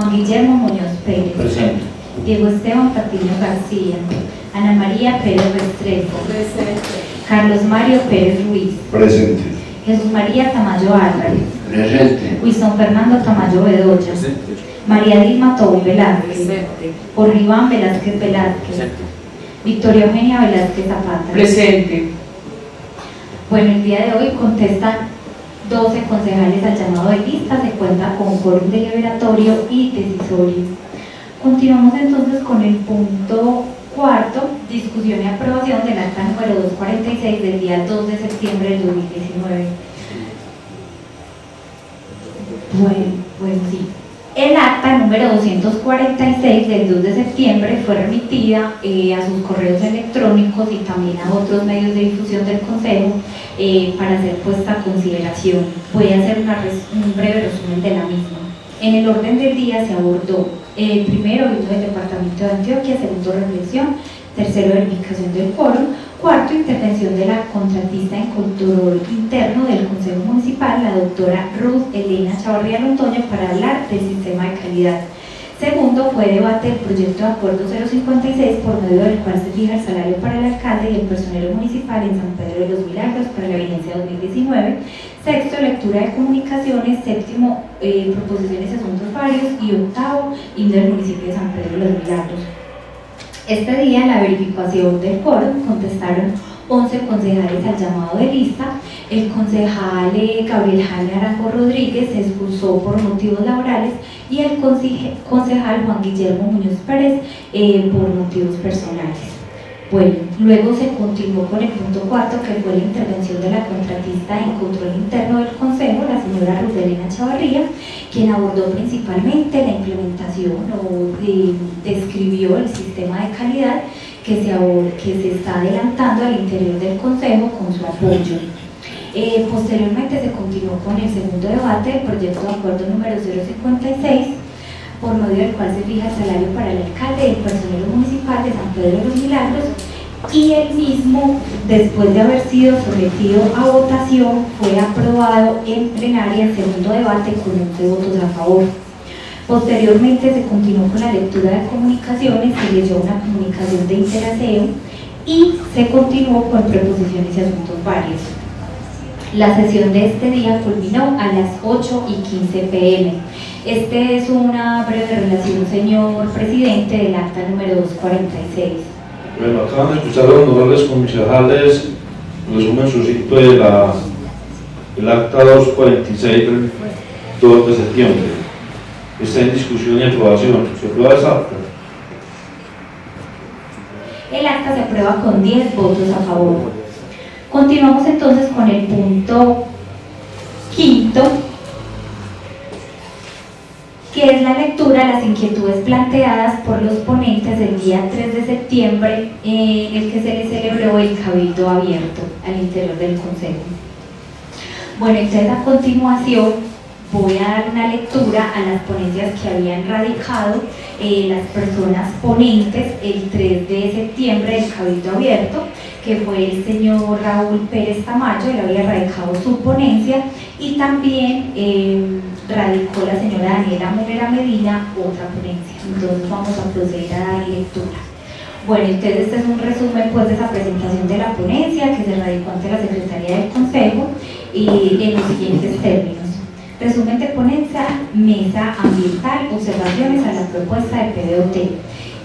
Juan Guillermo Muñoz Pérez. Presente. Diego Esteban Patiño García. Ana María Pérez Restrepo. Presente. Carlos Mario Pérez Ruiz. Presente. Jesús María Tamayo Álvarez. Presente. Wilson Fernando Tamayo Bedoya. Presente. María Dilma Tobón Velázquez. Presente. Orribán Velázquez Velázquez. Victoria Eugenia Velázquez Zapata. Presente. Bueno, el día de hoy contestan 12 concejales al llamado de lista, se cuenta con quórum deliberatorio y decisorio. Continuamos entonces con el punto cuarto, discusión y aprobación del acta número 246 del día 2 de septiembre del 2019. Bueno, sí. El acta número 246 del 2 de septiembre fue remitida a sus correos electrónicos y también a otros medios de difusión del Consejo para ser puesta a consideración. Voy a hacer un breve resumen de la misma. En el orden del día se abordó primero, uso del Departamento de Antioquia; segundo, reflexión; tercero, verificación del quórum; cuarto, intervención de la contratista en control interno del Consejo Municipal, la doctora Ruth Elena Chavarría Londoño, para hablar del sistema de calidad. Segundo, fue debate del proyecto de acuerdo 056, por medio del cual se fija el salario para el alcalde y el personero municipal en San Pedro de los Milagros para la vigencia 2019. Sexto, lectura de comunicaciones. Séptimo, proposiciones y asuntos varios. Y octavo, himno del municipio de San Pedro de los Milagros. Este día, en la verificación del quórum, contestaron 11 concejales al llamado de lista. El concejal Gabriel Jaime Arango Rodríguez se expulsó por motivos laborales y el concejal Juan Guillermo Muñoz Pérez por motivos personales. Bueno, luego se continuó con el punto cuarto, que fue la intervención de la contratista en control interno del Consejo, la señora Ruth Elena Chavarría, quien abordó principalmente la implementación o describió el sistema de calidad que se está adelantando al interior del Consejo con su apoyo. Posteriormente se continuó con el segundo debate del proyecto de acuerdo número 056, por medio del cual se fija el salario para el alcalde y el personero municipal de San Pedro de los Milagros, y el mismo, después de haber sido sometido a votación, fue aprobado en plenaria en segundo debate con 11 votos a favor. Posteriormente se continuó con la lectura de comunicaciones, se leyó una comunicación de interaseo y se continuó con preposiciones y asuntos varios. La sesión de este día culminó a las 8:15 p.m. Este es una breve relación, señor presidente, del acta número 246. Bueno, acaban de escuchar a los honorables concejales, resumen sucinto del acta 246 del 2 de septiembre. Está en discusión y aprobación. ¿Se aprueba esa acta? El acta se aprueba con 10 votos a favor. Continuamos entonces con el punto quinto, que es la lectura de las inquietudes planteadas por los ponentes del día 3 de septiembre, en el que se les celebró el cabildo abierto al interior del Consejo. Bueno, entonces a continuación voy a dar una lectura a las ponencias que habían radicado las personas ponentes el 3 de septiembre del cabildo abierto, que fue el señor Raúl Pérez Tamayo. Él había radicado su ponencia, y también radicó la señora Daniela Munera Medina otra ponencia. Entonces vamos a proceder a dar lectura. Bueno, entonces este es un resumen pues de esa presentación de la ponencia que se radicó ante la Secretaría del Consejo en los siguientes términos. Resumen de ponencia: mesa ambiental, observaciones a la propuesta de PBOT.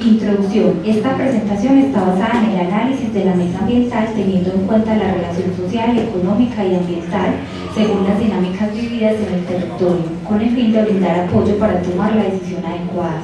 Introducción. Esta presentación está basada en el análisis de la mesa ambiental, teniendo en cuenta la relación social, económica y ambiental según las dinámicas vividas en el territorio, con el fin de brindar apoyo para tomar la decisión adecuada.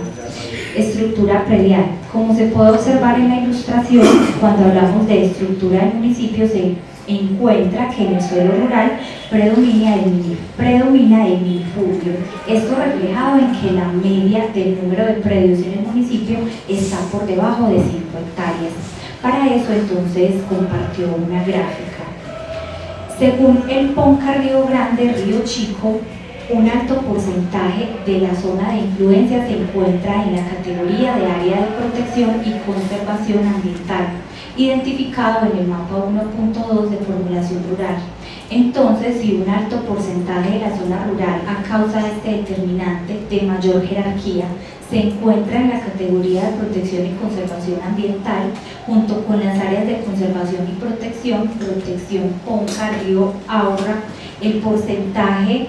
Estructura predial. Como se puede observar en la ilustración, cuando hablamos de estructura del municipio se encuentra que en el suelo rural predomina el minifugio. Esto reflejado en que la media del número de predios en el municipio está por debajo de 5 hectáreas. Para eso entonces compartió una gráfica. Según el PONCA Río Grande, Río Chico, un alto porcentaje de la zona de influencia se encuentra en la categoría de área de protección y conservación ambiental, identificado en el mapa 1.2 de formulación rural. Entonces, si un alto porcentaje de la zona rural, a causa de este determinante de mayor jerarquía, se encuentra en la categoría de protección y conservación ambiental, junto con las áreas de conservación y protección, Ponca, Río Aura, el porcentaje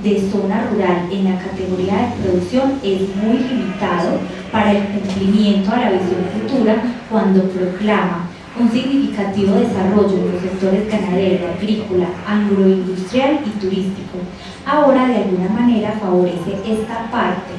de zona rural en la categoría de producción es muy limitado para el cumplimiento a la visión futura cuando proclama un significativo desarrollo en los sectores ganadero, agrícola, agroindustrial y turístico. Ahora, de alguna manera, favorece esta parte,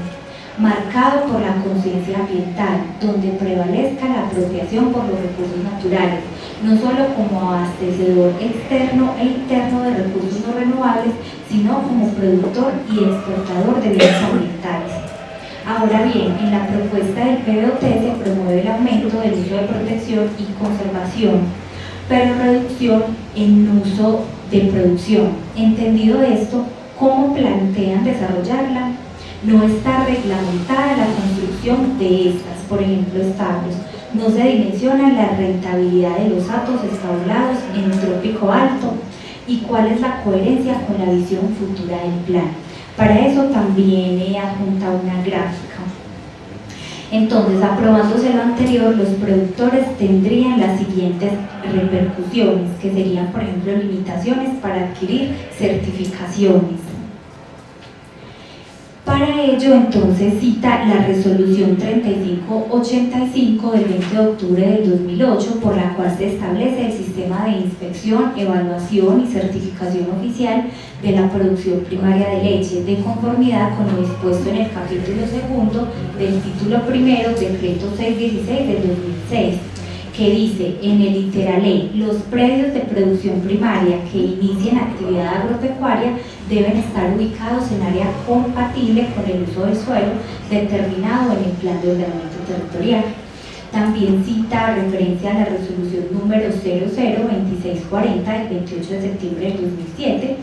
marcado por la conciencia ambiental, donde prevalezca la apropiación por los recursos naturales, no solo como abastecedor externo e interno de recursos no renovables, sino como productor y exportador de bienes ambientales. Ahora bien, en la propuesta del PBOT se promueve el aumento del uso de protección y conservación, pero reducción en uso de producción. Entendido esto, ¿cómo plantean desarrollarla? No está reglamentada la construcción de estas, por ejemplo, establos. No se dimensiona la rentabilidad de los hatos estabulados en trópico alto y cuál es la coherencia con la visión futura del plan. Para eso también he adjuntado una gráfica. Entonces, aprobándose lo anterior, los productores tendrían las siguientes repercusiones, que serían, por ejemplo, limitaciones para adquirir certificaciones. Para ello, entonces, cita la resolución 3585 del 20 de octubre del 2008, por la cual se establece el sistema de inspección, evaluación y certificación oficial de la producción primaria de leche, de conformidad con lo dispuesto en el capítulo segundo del título primero, decreto 616 del 2006, que dice en el literal E: los predios de producción primaria que inicien actividad agropecuaria deben estar ubicados en área compatible con el uso del suelo determinado en el Plan de Ordenamiento Territorial. También cita referencia a la resolución número 002640 del 28 de septiembre del 2007,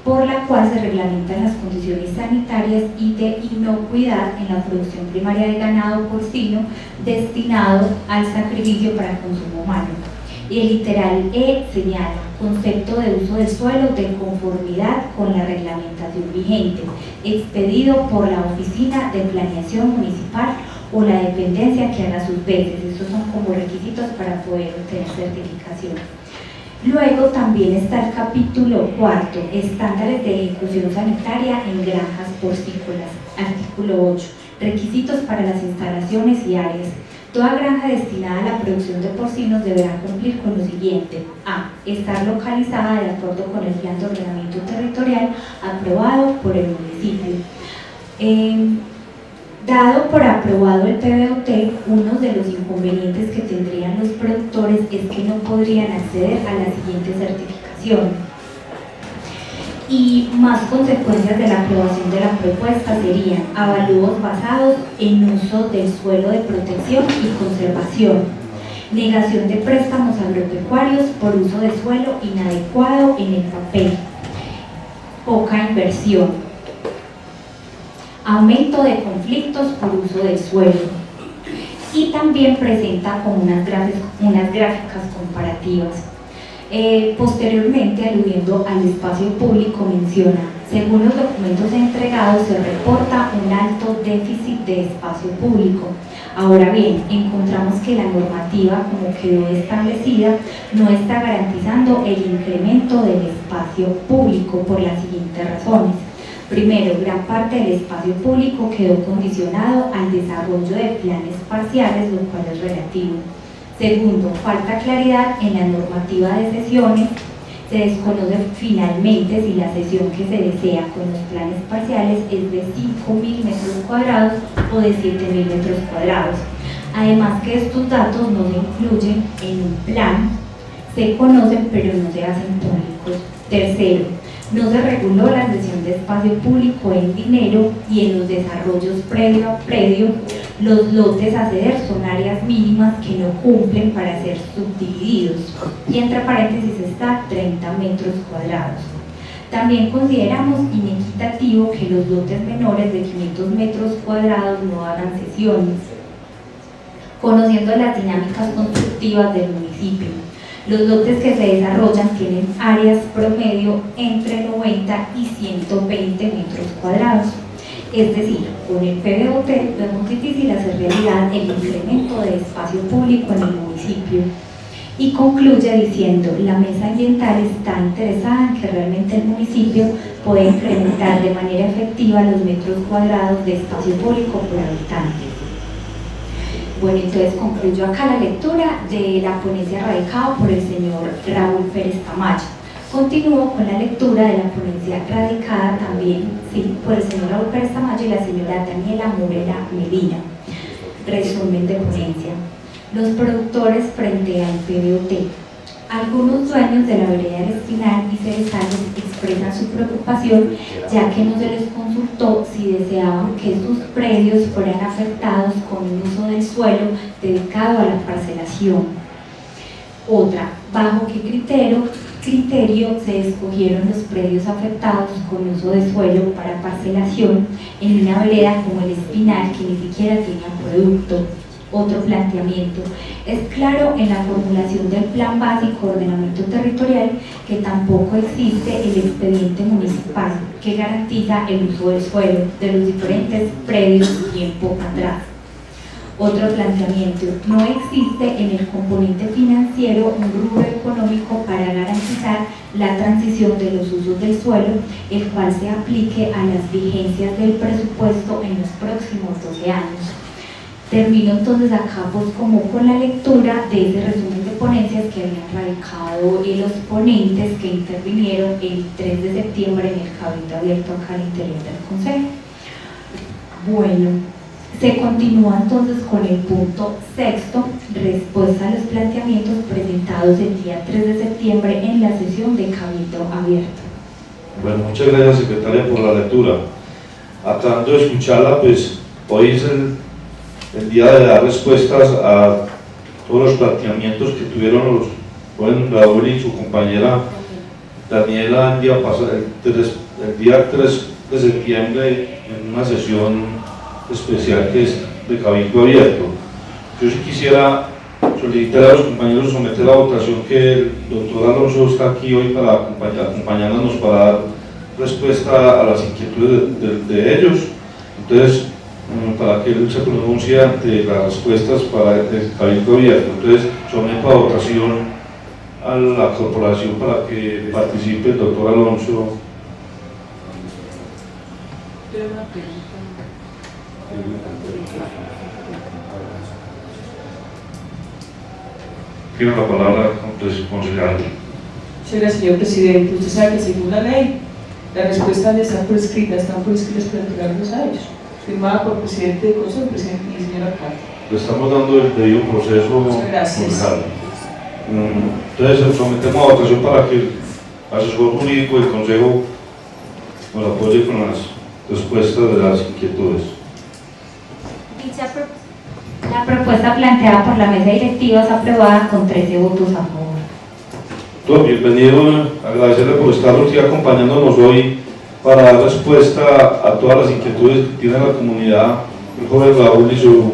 por la cual se reglamentan las condiciones sanitarias y de inocuidad en la producción primaria de ganado porcino destinado al sacrificio para consumo humano. Y el literal E señala concepto de uso del suelo de conformidad con la reglamentación vigente, expedido por la Oficina de Planeación Municipal o la dependencia que haga sus veces. Estos son como requisitos para poder obtener certificación. Luego también está el capítulo cuarto, estándares de ejecución sanitaria en granjas porcícolas. Artículo 8, requisitos para las instalaciones y áreas. Toda granja destinada a la producción de porcinos deberá cumplir con lo siguiente: A. Estar localizada de acuerdo con el Plan de Ordenamiento Territorial aprobado por el municipio. Dado por aprobado el PBOT, uno de los inconvenientes que tendrían los productores es que no podrían acceder a la siguiente certificación. Y más consecuencias de la aprobación de la propuesta serían avalúos basados en uso del suelo de protección y conservación, negación de préstamos agropecuarios por uso de suelo inadecuado en el papel, poca inversión, aumento de conflictos por uso del suelo, y también presenta como unas gráficas comparativas. Posteriormente, aludiendo al espacio público, menciona: según los documentos entregados, se reporta un alto déficit de espacio público. Ahora bien, encontramos que la normativa, como quedó establecida, no está garantizando el incremento del espacio público por las siguientes razones. Primero, gran parte del espacio público quedó condicionado al desarrollo de planes parciales, lo cual es relativo. Segundo, falta claridad en la normativa de cesiones. Se desconoce finalmente si la cesión que se desea con los planes parciales es de 5.000 metros cuadrados o de 7.000 metros cuadrados. Además que estos datos no se incluyen en un plan, se conocen pero no se hacen públicos. Tercero, no se reguló la cesión de espacio público en dinero y en los desarrollos predio a predio. Los lotes a ceder son áreas mínimas que no cumplen para ser subdivididos, y entre paréntesis está 30 metros cuadrados. También consideramos inequitativo que los lotes menores de 500 metros cuadrados no hagan cesiones, conociendo las dinámicas constructivas del municipio. Los lotes que se desarrollan tienen áreas promedio entre 90 y 120 metros cuadrados. Es decir, con el PBOT vemos difícil hacer realidad el incremento de espacio público en el municipio. Y concluye diciendo, la mesa ambiental está interesada en que realmente el municipio pueda incrementar de manera efectiva los metros cuadrados de espacio público por habitante. Bueno, entonces concluyo acá la lectura de la ponencia radicada por el señor Raúl Pérez Tamayo. Continúo con la lectura de la ponencia radicada también, sí, por el señor Raúl Pérez Tamayo y la señora Daniela Morera Medina. Resumen de ponencia. Los productores frente al PBOT. Algunos dueños de la vereda del Espinal y Cerezales expresan su preocupación ya que no se les consultó si deseaban que sus predios fueran afectados con un uso del suelo dedicado a la parcelación. Otra, ¿bajo qué criterio se escogieron los predios afectados con uso de suelo para parcelación en una vereda como el Espinal que ni siquiera tenía producto? Otro planteamiento, es claro en la formulación del Plan Básico de Ordenamiento Territorial que tampoco existe el expediente municipal que garantiza el uso del suelo de los diferentes predios tiempo atrás. Otro planteamiento, no existe en el componente financiero un rubro económico para garantizar la transición de los usos del suelo, el cual se aplique a las vigencias del presupuesto en los próximos 12 años. Termino entonces acá pues como con la lectura de ese resumen de ponencias que habían radicado los ponentes que intervinieron el 3 de septiembre en el Cabildo Abierto acá al interior del Consejo. Bueno, se continúa entonces con el punto sexto, respuesta a los planteamientos presentados el día 3 de septiembre en la sesión de Cabildo Abierto. Bueno, muchas gracias, secretaria, por la lectura. Tratando de escucharla, pues hoy es el día de dar respuestas a todos los planteamientos que tuvieron los buen Raúl y su compañera Daniela el día pasado, el día 3 de septiembre, en una sesión especial que es de Cabildo Abierto. Yo sí quisiera solicitar a los compañeros someter a votación que el doctor Alonso está aquí hoy para acompañarnos para dar respuesta a las inquietudes de ellos. Entonces, para que él se pronuncie ante las respuestas para el Cabildo Abierto. Entonces, someto a votación a la corporación para que participe el doctor Alonso. Tiene la palabra, concejal. Muchas gracias, señor presidente. Usted sabe que según la ley, las respuestas están por escritas para entregarlos a ellos. Firmada por el presidente del Consejo, presidente y señor alcalde. Le estamos dando el debido proceso. Muchas gracias. Entonces, sometemos a votación para que el asesor jurídico del Consejo nos apoye con las respuestas de las inquietudes. La propuesta planteada por la mesa directiva es aprobada con 13 votos a favor. Todo bienvenido, agradecerle por estar aquí acompañándonos hoy para dar respuesta a todas las inquietudes que tiene la comunidad, el joven Raúl y su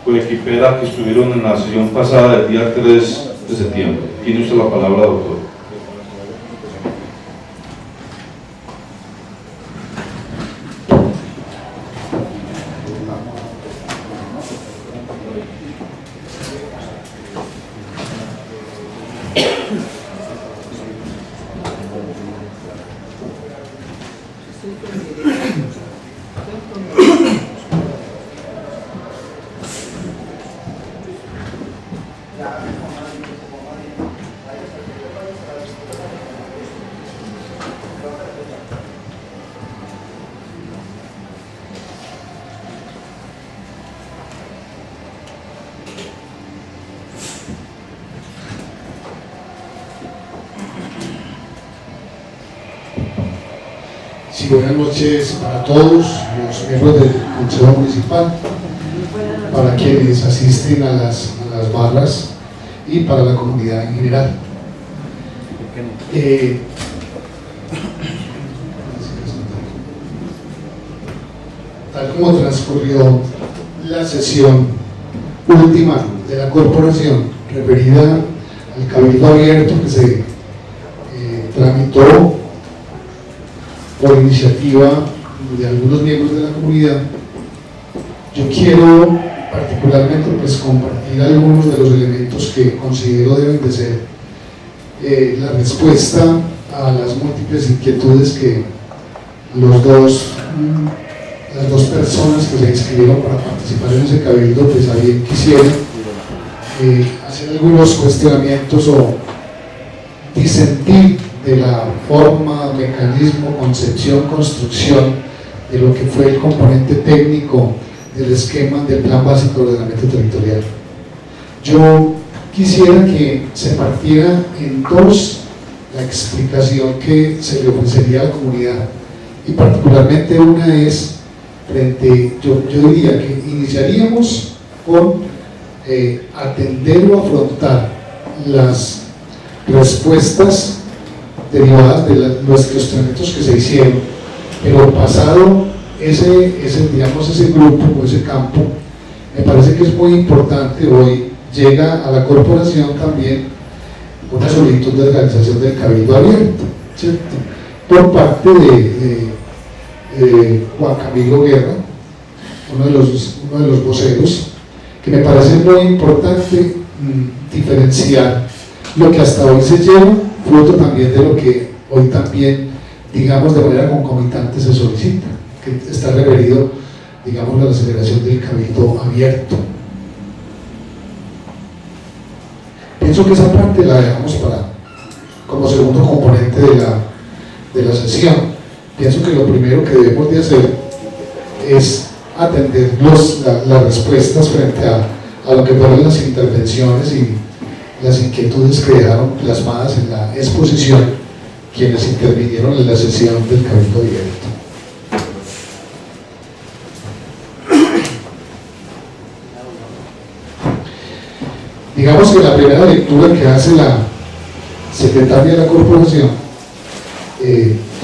coequipera que estuvieron en la sesión pasada del día 3 de septiembre. Tiene usted la palabra, doctor. Sí, buenas noches para todos los miembros del Consejo Municipal, para quienes asisten a las barras y para la comunidad en general. Tal como transcurrió la sesión última de la corporación referida al cabildo abierto que se tramitó por iniciativa de algunos miembros de la comunidad, yo quiero particularmente pues compartir algunos de los elementos que considero deben de ser la respuesta a las múltiples inquietudes que las dos personas que se inscribieron para participar en ese cabildo pues a bien quisieran hacer algunos cuestionamientos o disentir de la forma, mecanismo, concepción, construcción de lo que fue el componente técnico del esquema del Plan Básico de Ordenamiento Territorial. Yo quisiera que se partiera en dos la explicación que se le ofrecería a la comunidad, y particularmente una es yo diría que iniciaríamos con atender o afrontar las respuestas derivadas de los cuestionamientos que se hicieron, pero pasado ese grupo o ese campo, me parece que es muy importante. Hoy llega a la corporación también una solicitud de organización del cabildo abierto, ¿cierto?, por parte de Juan Camilo Guerra, uno de los voceros, que me parece muy importante diferenciar lo que hasta hoy se lleva, fruto también de lo que hoy también, digamos, de manera concomitante se solicita, que está referido, digamos, a la celebración del cabildo abierto. Pienso que esa parte la dejamos como segundo componente de la sesión. Pienso que lo primero que debemos de hacer es atender las respuestas frente a lo que fueron las intervenciones y las inquietudes que dejaron plasmadas en la exposición quienes intervinieron en la sesión del cabildo abierto. Digamos que la primera lectura que hace la secretaria de la corporación,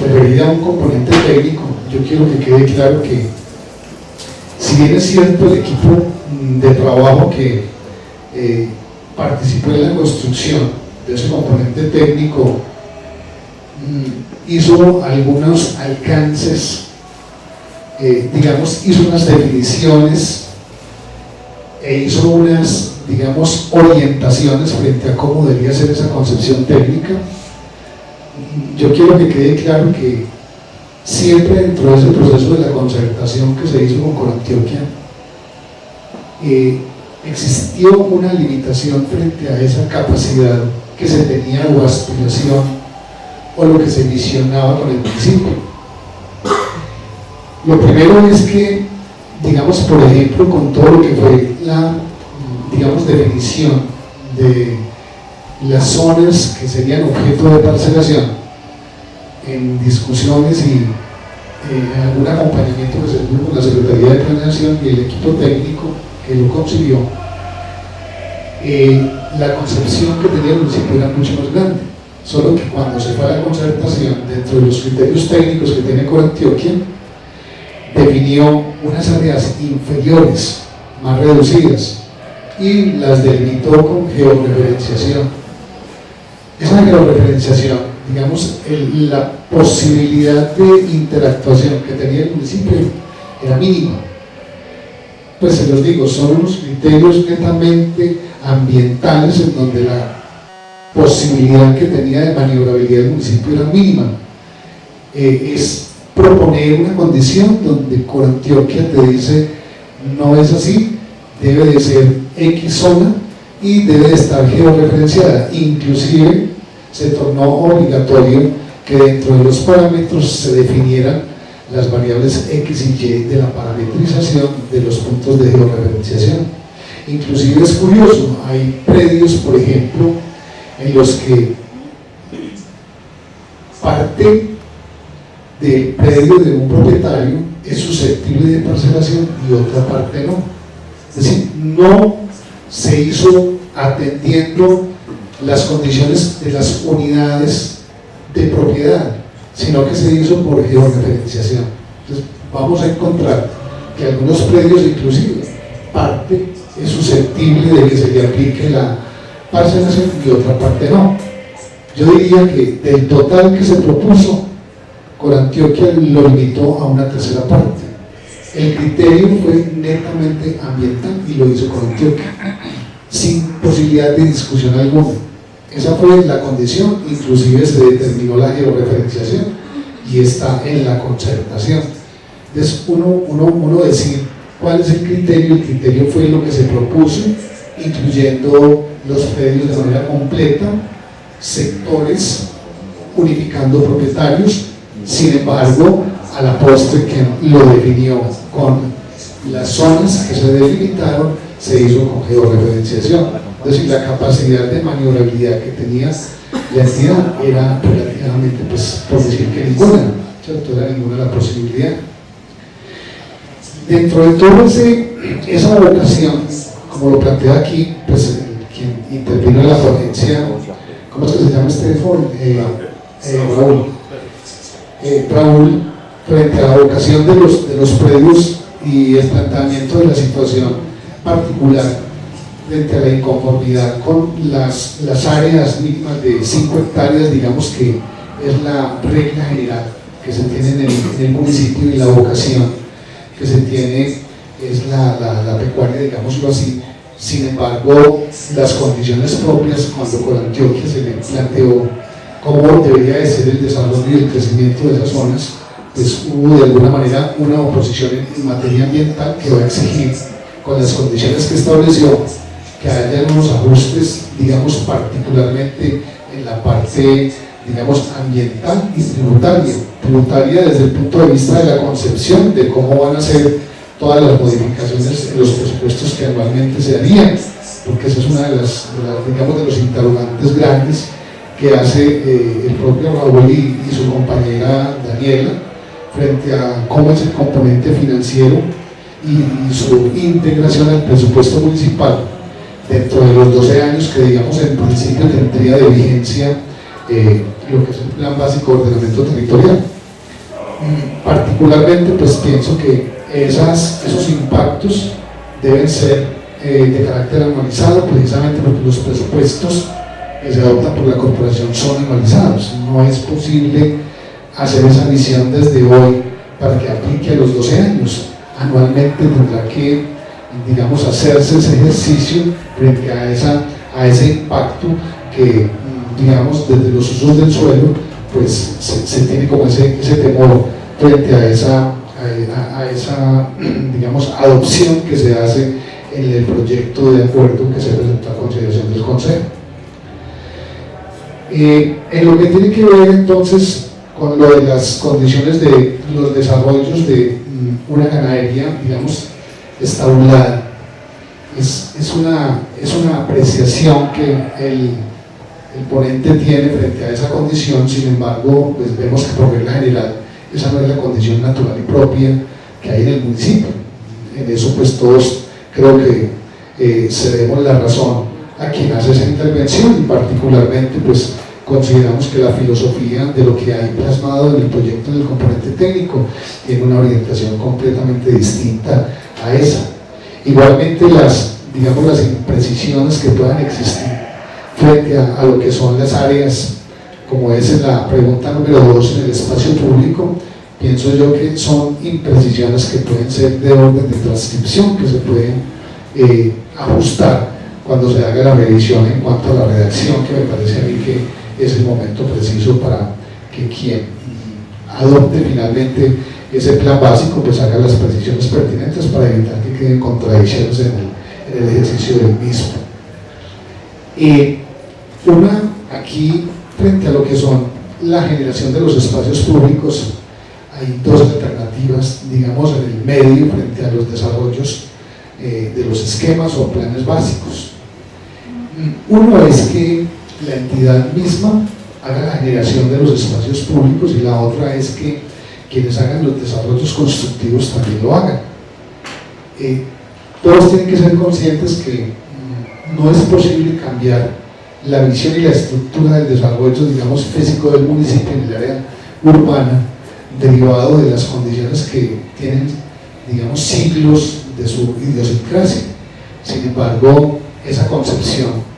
referida a un componente técnico, yo quiero que quede claro que, si bien es cierto, el equipo de trabajo que participó en la construcción de ese componente técnico hizo algunos alcances, hizo unas definiciones e hizo unas, orientaciones frente a cómo debería ser esa concepción técnica. Yo quiero que quede claro que siempre dentro de ese proceso de la concertación que se hizo con Corantioquia, existió una limitación frente a esa capacidad que se tenía o aspiración o lo que se visionaba con el municipio. Lo primero es que, por ejemplo, con todo lo que fue la definición de las zonas que serían objeto de parcelación, en discusiones y algún acompañamiento que se tuvo con la Secretaría de Planeación y el equipo técnico que lo concibió, la concepción que tenía el municipio era mucho más grande, solo que cuando se fue a la concertación, dentro de los criterios técnicos que tiene Corantioquia, definió unas áreas inferiores, más reducidas, y las delimitó con georreferenciación. Esa georreferenciación, la posibilidad de interactuación que tenía el municipio era mínima. Pues se los digo, son unos criterios netamente ambientales en donde la posibilidad que tenía de maniobrabilidad del municipio era mínima. Es proponer una condición donde Corantioquia te dice no es así, debe de ser X zona y debe de estar georreferenciada. Inclusive se tornó obligatorio que dentro de los parámetros se definieran las variables X y Y de la parametrización de los puntos de georreferenciación. Inclusive es curioso, hay predios, por ejemplo, en los que parte del predio de un propietario es susceptible de parcelación y otra parte no. Es decir, no se hizo atendiendo las condiciones de las unidades de propiedad, sino que se hizo por georreferenciación. Entonces vamos a encontrar que algunos predios, inclusive parte es susceptible de que se le aplique parcelas y otra parte no. Yo diría que del total que se propuso, Corantioquia lo limitó a una tercera parte. El criterio fue netamente ambiental y lo hizo Corantioquia, sin posibilidad de discusión alguna. Esa fue la condición, inclusive se determinó la georreferenciación y está en la concertación. Entonces uno decir cuál es el criterio fue lo que se propuso, incluyendo los predios de manera completa, sectores, unificando propietarios. Sin embargo, a la postre quien lo definió con las zonas que se delimitaron se hizo con georreferenciación. Es decir, la capacidad de maniobrabilidad que tenía la entidad era relativamente, pues, por decir que ninguna, ¿cierto? Era ninguna la posibilidad. Dentro de toda esa vocación, como lo plantea aquí, pues quien intervino en la ponencia, ¿cómo es que se llama este foro? Raúl, frente a la vocación de los predios y el planteamiento de la situación particular frente a la inconformidad con las áreas mínimas de 5 hectáreas, digamos que es la regla general que se tiene en el municipio, y la vocación que se tiene es la pecuaria, digámoslo así. Sin embargo, las condiciones propias, cuando Corantioquia se le planteó cómo debería de ser el desarrollo y el crecimiento de esas zonas, pues hubo de alguna manera una oposición en materia ambiental que va a exigir, con las condiciones que estableció, que haya unos ajustes, digamos, particularmente en la parte, digamos, ambiental y tributaria desde el punto de vista de la concepción de cómo van a ser todas las modificaciones en los presupuestos que anualmente se harían, porque esa es una de las digamos, de los interrogantes grandes que hace el propio Raúl y su compañera Daniela frente a cómo es el componente financiero y su integración al presupuesto municipal dentro de los 12 años que, digamos, en principio tendría de vigencia lo que es el Plan Básico de Ordenamiento Territorial. Particularmente, pues pienso que esos impactos deben ser de carácter anualizado, precisamente porque los presupuestos que se adoptan por la corporación son anualizados. No es posible hacer esa visión desde hoy para que aplique a los 12 años. Anualmente tendrá que, digamos, hacerse ese ejercicio frente a ese impacto que, digamos, desde los usos del suelo, pues se tiene como ese temor frente a esa digamos, adopción que se hace en el proyecto de acuerdo que se presentó a consideración del Consejo. En lo que tiene que ver entonces con lo de las condiciones de los desarrollos de una ganadería, digamos, estabulada, es una apreciación que el ponente tiene frente a esa condición. Sin embargo, pues vemos que por regla general esa no es la condición natural y propia que hay en el municipio. En eso pues todos creo que cedemos la razón a quien hace esa intervención, y particularmente pues consideramos que la filosofía de lo que hay plasmado en el proyecto del componente técnico tiene una orientación completamente distinta a esa. Igualmente digamos, las imprecisiones que puedan existir frente a lo que son las áreas, como es en la pregunta número 2 en el espacio público, pienso yo que son imprecisiones que pueden ser de orden de transcripción, que se pueden ajustar cuando se haga la revisión en cuanto a la redacción, que me parece a mí que es el momento preciso para que quien adopte finalmente ese plan básico pues haga las precisiones pertinentes para evitar que queden contradicciones en el ejercicio del mismo. Aquí, frente a lo que son la generación de los espacios públicos, hay dos alternativas, digamos, en el medio frente a los desarrollos de los esquemas o planes básicos. Uno es que la entidad misma haga la generación de los espacios públicos, y la otra es que quienes hagan los desarrollos constructivos también lo hagan. Todos tienen que ser conscientes que no es posible cambiar la visión y la estructura del desarrollo, digamos, físico del municipio en el área urbana, derivado de las condiciones que tienen, digamos, siglos de su idiosincrasia. Sin embargo, esa concepción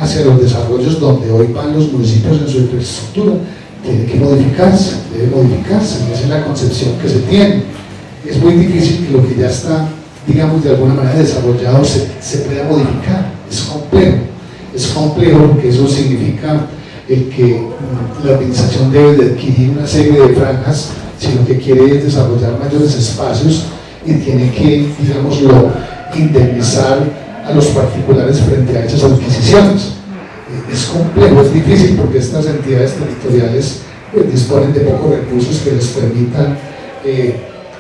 hacia los desarrollos donde hoy van los municipios en su infraestructura, tiene que modificarse, debe modificarse, esa es la concepción que se tiene. Es muy difícil que lo que ya está, digamos, de alguna manera desarrollado se pueda modificar, es complejo porque eso significa el que la administración debe de adquirir una serie de franjas, si lo que quiere es desarrollar mayores espacios y tiene que, digámoslo, indemnizar a los particulares frente a esas adquisiciones. Es complejo, es difícil porque estas entidades territoriales pues, disponen de pocos recursos que les permitan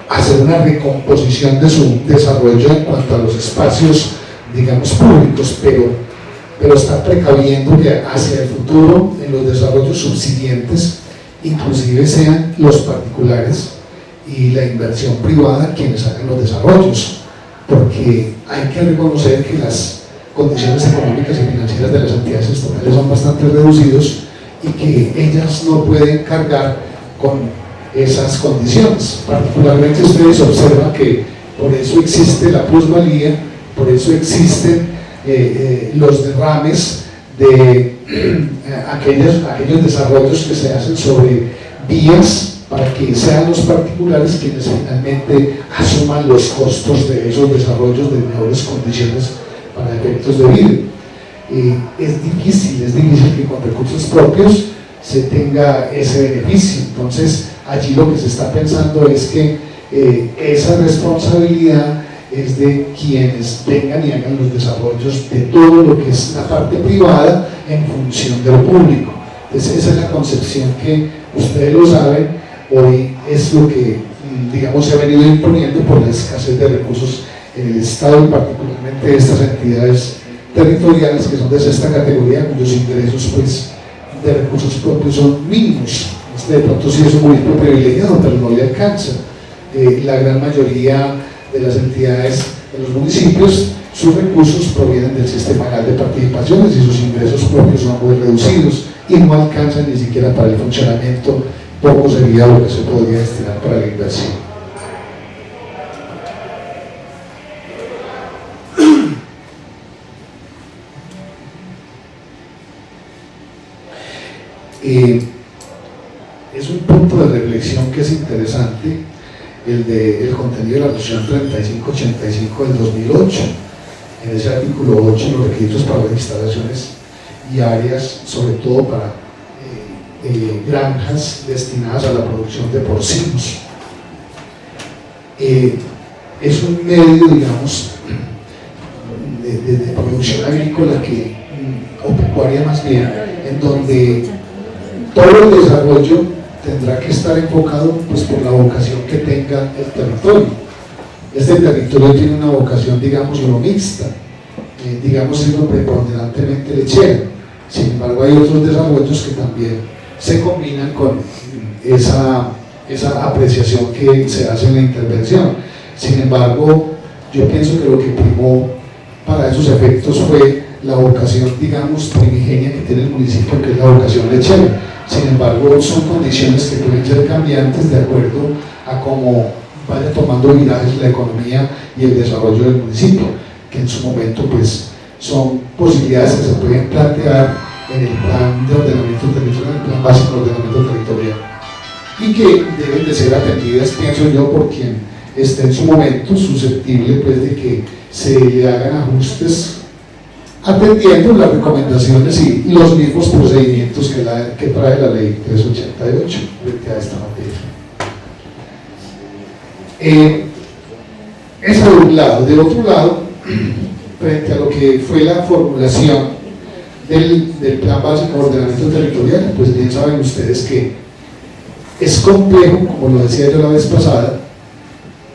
hacer una recomposición de su desarrollo en cuanto a los espacios, digamos, públicos, pero está precaviendo que hacia el futuro, en los desarrollos subsiguientes, inclusive sean los particulares y la inversión privada quienes hagan los desarrollos, porque hay que reconocer que las condiciones económicas y financieras de las entidades estatales son bastante reducidos y que ellas no pueden cargar con esas condiciones. Particularmente ustedes observan que por eso existe la plusvalía, por eso existen los derrames de aquellos desarrollos que se hacen sobre vías para que sean los particulares quienes finalmente asuman los costos de esos desarrollos de mejores condiciones para efectos de vida. Es difícil que con recursos propios se tenga ese beneficio. Entonces allí lo que se está pensando es que esa responsabilidad es de quienes vengan y hagan los desarrollos de todo lo que es la parte privada en función de lo público. Entonces esa es la concepción que ustedes lo saben, hoy es lo que digamos se ha venido imponiendo por la escasez de recursos en el Estado y particularmente estas entidades territoriales que son de sexta categoría, cuyos ingresos pues de recursos propios son mínimos. De pronto sí es un municipio privilegiado, pero no le alcanza. La gran mayoría de las entidades de los municipios, sus recursos provienen del sistema legal de participaciones y sus ingresos propios son muy reducidos y no alcanzan ni siquiera para el funcionamiento, poco sería lo que se podría destinar para la inversión. Es un punto de reflexión que es interesante el contenido de la resolución 3585 del 2008. En ese artículo 8, los requisitos para las instalaciones y áreas, sobre todo para granjas destinadas a la producción de porcinos. Es un medio, digamos, de producción agrícola o pecuaria más bien, en donde todo el desarrollo tendrá que estar enfocado pues, por la vocación que tenga el territorio. Este territorio tiene una vocación, digamos, no mixta, digamos, siendo preponderantemente lechera. Sin embargo, hay otros desarrollos que también se combinan con esa apreciación que se hace en la intervención. Sin embargo, yo pienso que lo que primó para esos efectos fue la vocación, digamos, primigenia que tiene el municipio, que es la vocación lechera. Sin embargo, son condiciones que pueden ser cambiantes de acuerdo a cómo vaya tomando virajes la economía y el desarrollo del municipio, que en su momento pues, son posibilidades que se pueden plantear en el plan de ordenamiento territorial, el plan básico de ordenamiento territorial, y que deben de ser atendidas, pienso yo, por quien esté en su momento susceptible pues, de que se le hagan ajustes atendiendo las recomendaciones y los mismos procedimientos que trae la ley 388 frente a esta materia. Eso de un lado. Del otro lado, frente a lo que fue la formulación del plan básico de ordenamiento territorial, pues bien saben ustedes que es complejo, como lo decía yo la vez pasada,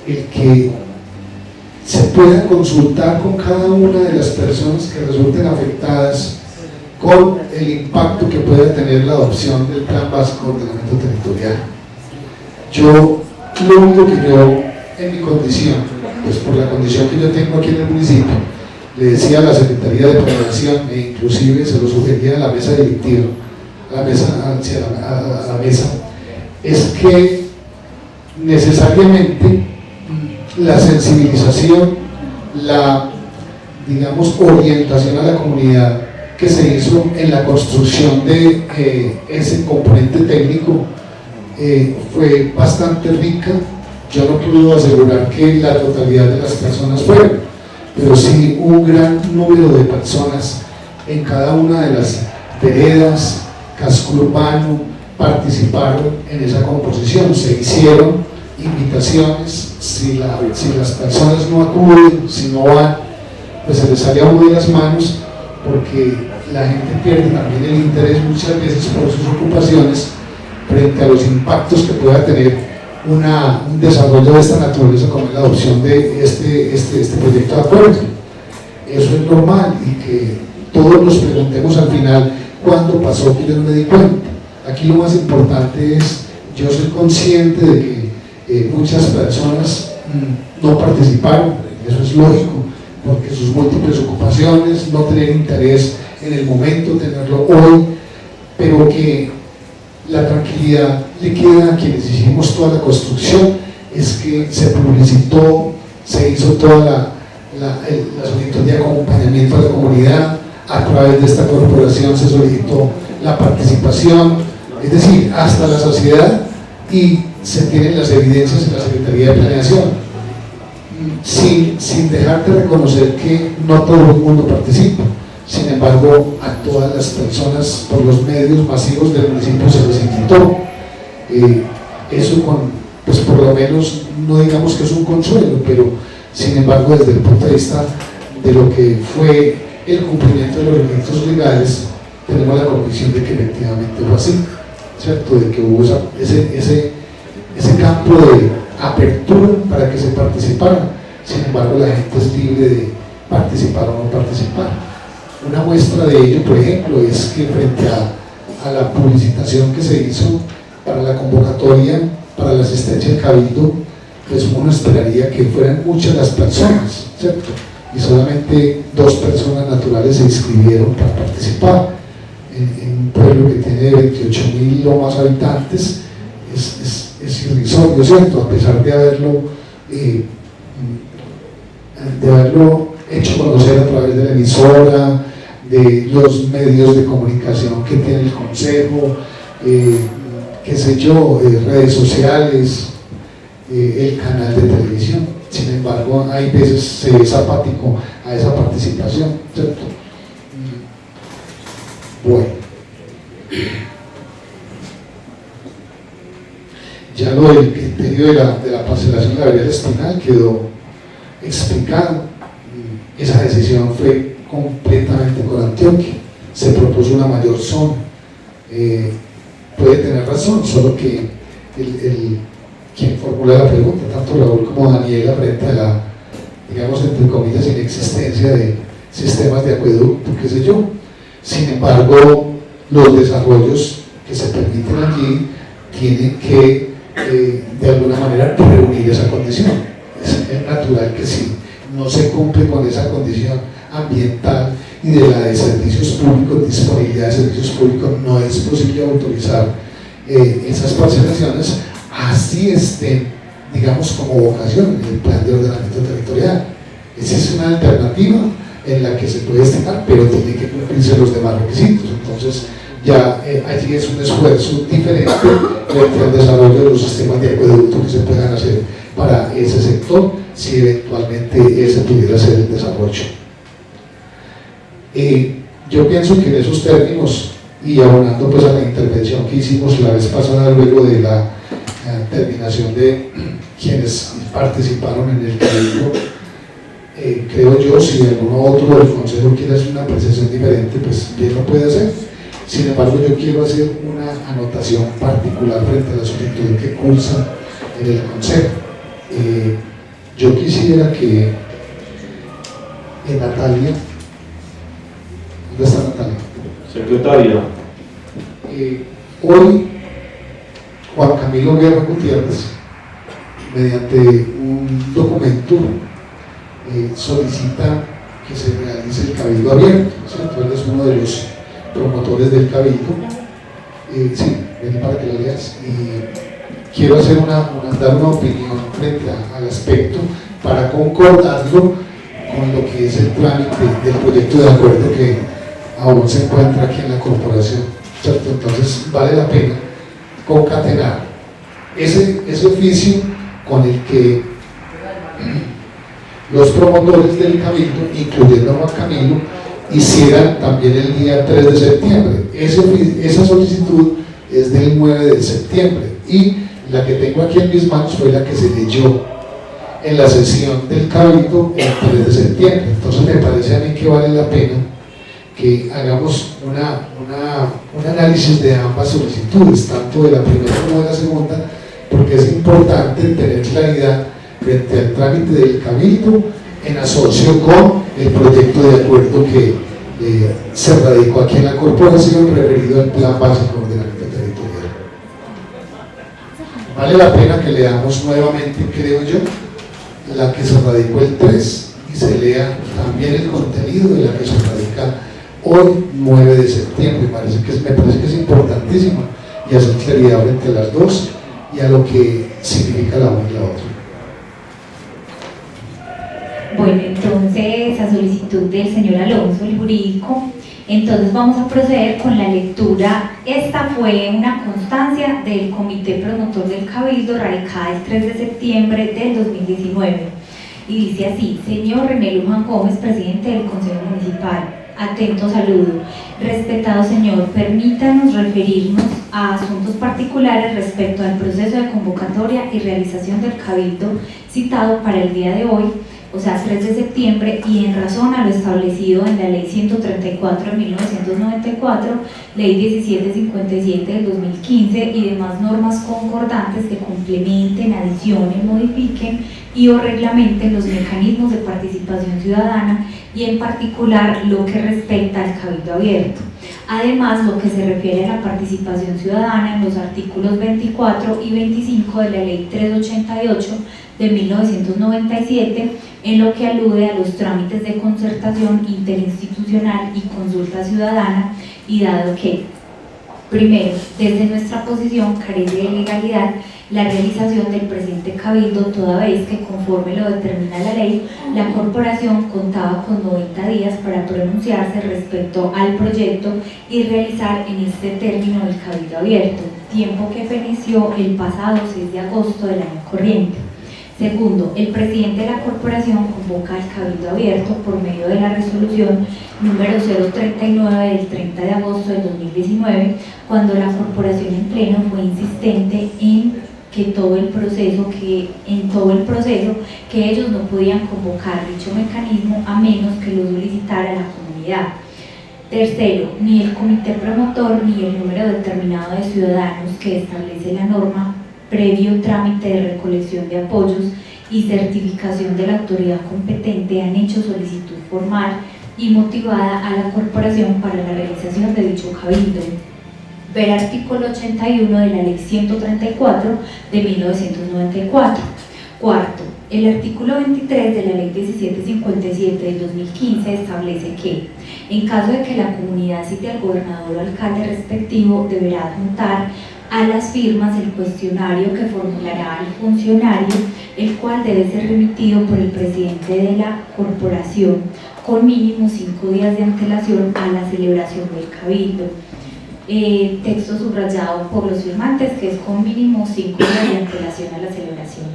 el que se pueda consultar con cada una de las personas que resulten afectadas con el impacto que pueda tener la adopción del plan básico de ordenamiento territorial. Yo, lo único que yo, en mi condición, pues por la condición que yo tengo aquí en el municipio, le decía a la Secretaría de Prevención e inclusive se lo sugería a la mesa directiva, a la mesa, es que necesariamente la sensibilización, la, digamos, orientación a la comunidad que se hizo en la construcción de ese componente técnico fue bastante rica. Yo no puedo asegurar que la totalidad de las personas fueron, pero sí un gran número de personas en cada una de las veredas, casco urbano, participaron en esa composición. Se hicieron invitaciones, si las personas no acuden, si no van, pues se les sale a uno de las manos, porque la gente pierde también el interés muchas veces por sus ocupaciones frente a los impactos que pueda tener un desarrollo de esta naturaleza, como es la adopción de este proyecto de acuerdo. Eso es normal, y que todos nos preguntemos al final cuándo pasó que yo no me di cuenta. Aquí lo más importante es, yo soy consciente de que muchas personas no participaron, eso es lógico, porque sus múltiples ocupaciones, no tener interés en el momento, tenerlo hoy, pero que la tranquilidad le queda a quienes hicimos toda la construcción, es que se publicitó, se hizo toda la solicitud de acompañamiento a la comunidad, a través de esta corporación se solicitó la participación, es decir, hasta la sociedad, y se tienen las evidencias en la Secretaría de Planeación, sin dejar de reconocer que no todo el mundo participa. Sin embargo, a todas las personas por los medios masivos del municipio se les invitó. Eso pues por lo menos, no digamos que es un consuelo, pero sin embargo desde el punto de vista de lo que fue el cumplimiento de los requisitos legales, tenemos la convicción de que efectivamente fue así, ¿cierto? De que hubo ese campo de apertura para que se participara. Sin embargo, la gente es libre de participar o no participar. Una muestra de ello, por ejemplo, es que frente a la publicitación que se hizo para la convocatoria para la asistencia al Cabildo, pues uno esperaría que fueran muchas las personas, ¿cierto? Y solamente 2 personas naturales se inscribieron para participar. En un pueblo que tiene 28.000 o más habitantes, es irrisorio, ¿cierto? A pesar de haberlo hecho conocer a través de la emisora, de los medios de comunicación que tiene el Consejo, qué sé yo, redes sociales, el canal de televisión. Sin embargo, hay veces se es apático a esa participación, ¿cierto? Bueno, ya lo del criterio de la parcelación de la vereda espinal quedó explicado. Esa decisión fue completamente con Antioquia, se propuso una mayor zona. Puede tener razón, solo que quien formula la pregunta, tanto Raúl como Daniela, frente a la, digamos, entre comillas, inexistencia de sistemas de acueducto, qué sé yo. Sin embargo, los desarrollos que se permiten allí tienen que, de alguna manera, reunir esa condición. Es natural que sí, no se cumple con esa condición ambiental y de la de servicios públicos, disponibilidad de servicios públicos, no es posible autorizar esas parcelaciones, así estén, digamos, como vocación en el plan de ordenamiento territorial. Esa es una alternativa en la que se puede estimar, pero tiene que cumplirse los demás requisitos. Entonces, ya allí es un esfuerzo diferente frente al desarrollo de los sistemas de acueducto que se puedan hacer para ese sector, si eventualmente ese pudiera ser el desarrollo. Yo pienso que en esos términos, y abonando pues a la intervención que hicimos la vez pasada luego de la terminación de quienes participaron en el cabildo, creo yo, si alguno otro del consejo quiere hacer una apreciación diferente, pues bien lo puede hacer. Sin embargo, yo quiero hacer una anotación particular frente a la solicitud que cursa en el consejo. Yo quisiera que Natalia, ¿dónde está Natalia? Secretaria. Hoy Juan Camilo Guerra Gutiérrez, mediante un documento, solicita que se realice el cabildo abierto, ¿cierto? Él es uno de los promotores del cabildo. Sí, ven para que lo leas. Y quiero hacer dar una opinión frente al aspecto para concordarlo con lo que es el trámite del proyecto de acuerdo aún se encuentra aquí en la corporación, ¿cierto? Entonces vale la pena concatenar ese oficio con el que los promotores del Cabildo, incluyendo a Juan Camilo, hicieran también el día 3 de septiembre. Esa solicitud es del 9 de septiembre y la que tengo aquí en mis manos fue la que se leyó en la sesión del Cabildo el 3 de septiembre. Entonces me parece a mí que vale la pena que hagamos un análisis de ambas solicitudes, tanto de la primera como de la segunda, porque es importante tener claridad frente al trámite del Cabildo en asocio con el proyecto de acuerdo que se radicó aquí en la corporación referido al Plan Básico de Ordenamiento Territorial. Vale la pena que leamos nuevamente, creo yo, la que se radicó el 3 y se lea también el contenido de la que se radica hoy, 9 de septiembre. Me parece que es importantísimo y hacer claridad frente a las dos y a lo que significa la una y la otra. Bueno, entonces a solicitud del señor Alonso, el jurídico, entonces vamos a proceder con la lectura. Esta fue una constancia del Comité Promotor del Cabildo radicada el 3 de septiembre del 2019 y dice así: señor René Luján Gómez, presidente del Consejo Municipal, atento saludo. Respetado señor, permítanos referirnos a asuntos particulares respecto al proceso de convocatoria y realización del Cabildo citado para el día de hoy, o sea, 3 de septiembre, y en razón a lo establecido en la Ley 134 de 1994, Ley 1757 del 2015 y demás normas concordantes que complementen, adicionen, modifiquen y o reglamenten los mecanismos de participación ciudadana y en particular lo que respecta al Cabildo Abierto. Además, lo que se refiere a la participación ciudadana en los artículos 24 y 25 de la Ley 388 de 1997, en lo que alude a los trámites de concertación interinstitucional y consulta ciudadana, y dado que, primero, desde nuestra posición carece de legalidad la realización del presente cabildo, toda vez que, conforme lo determina la ley, la corporación contaba con 90 días para pronunciarse respecto al proyecto y realizar en este término el cabildo abierto, tiempo que feneció el pasado 6 de agosto del año corriente. Segundo, el presidente de la corporación convoca al cabildo abierto por medio de la resolución número 039 del 30 de agosto del 2019, cuando la corporación en pleno fue insistente en todo el proceso que ellos no podían convocar dicho mecanismo a menos que lo solicitara la comunidad. Tercero, ni el comité promotor ni el número determinado de ciudadanos que establece la norma previo trámite de recolección de apoyos y certificación de la autoridad competente han hecho solicitud formal y motivada a la corporación para la realización de dicho cabildo. Ver artículo 81 de la Ley 134 de 1994. Cuarto, el artículo 23 de la Ley 1757 del 2015 establece que, en caso de que la comunidad cite al gobernador o alcalde respectivo, deberá adjuntar a las firmas el cuestionario que formulará el funcionario, el cual debe ser remitido por el presidente de la corporación con mínimo 5 días de antelación a la celebración del cabildo. Texto subrayado por los firmantes, que es con mínimo 5 días de antelación a la celebración.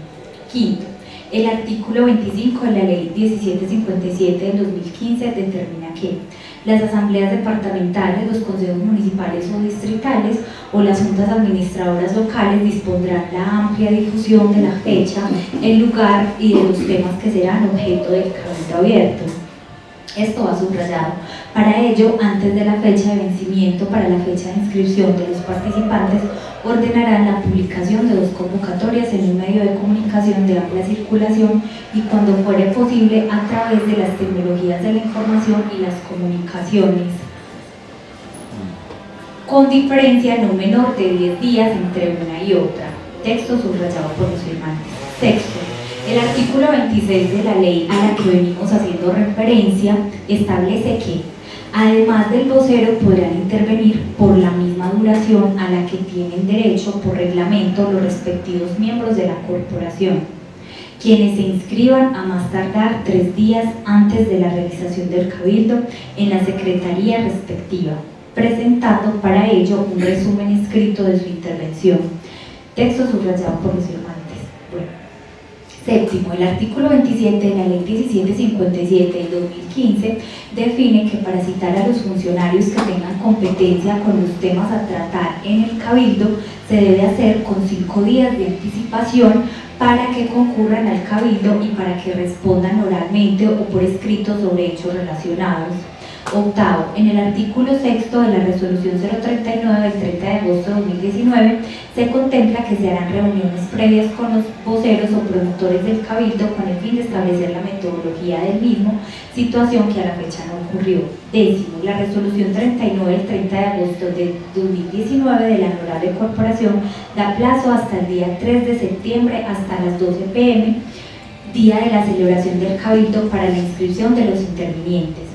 Quinto, el artículo 25 de la Ley 1757 del 2015 determina que las asambleas departamentales, los consejos municipales o distritales o las juntas administradoras locales dispondrán la amplia difusión de la fecha, el lugar y de los temas que serán objeto del cabildo abierto. Esto va subrayado. Para ello, antes de la fecha de vencimiento para la fecha de inscripción de los participantes, ordenarán la publicación de 2 convocatorias en un medio de comunicación de amplia circulación y, cuando fuere posible, a través de las tecnologías de la información y las comunicaciones, con diferencia no menor de 10 días entre una y otra. Texto subrayado por los firmantes. Sexto, el artículo 26 de la ley a la que venimos haciendo referencia establece que, además del vocero, podrán intervenir por la misma duración a la que tienen derecho por reglamento los respectivos miembros de la corporación. quienes se inscriban a más tardar 3 días antes de la realización del cabildo en la secretaría respectiva, presentando para ello un resumen escrito de su intervención. Texto subrayado por los firmantes. Bueno. Séptimo, el artículo 27 de la Ley 1757 del 2015 define que para citar a los funcionarios que tengan competencia con los temas a tratar en el cabildo se debe hacer con 5 días de anticipación para que concurran al cabildo y para que respondan oralmente o por escrito sobre hechos relacionados. Octavo, en el artículo 6 de la resolución 039 del 30 de agosto de 2019 se contempla que se harán reuniones previas con los voceros o promotores del cabildo con el fin de establecer la metodología del mismo, situación que a la fecha no ocurrió. Décimo, la resolución 39 del 30 de agosto de 2019 de la honorable corporación da plazo hasta el día 3 de septiembre hasta las 12 p.m., día de la celebración del cabildo, para la inscripción de los intervinientes.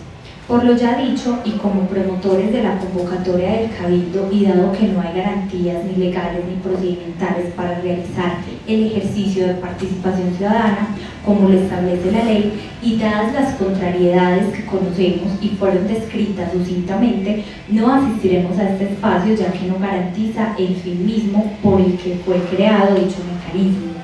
Por lo ya dicho, y como promotores de la convocatoria del cabildo, y dado que no hay garantías ni legales ni procedimentales para realizar el ejercicio de participación ciudadana, como lo establece la ley, y dadas las contrariedades que conocemos y fueron descritas sucintamente, no asistiremos a este espacio, ya que no garantiza el fin mismo por el que fue creado dicho mecanismo.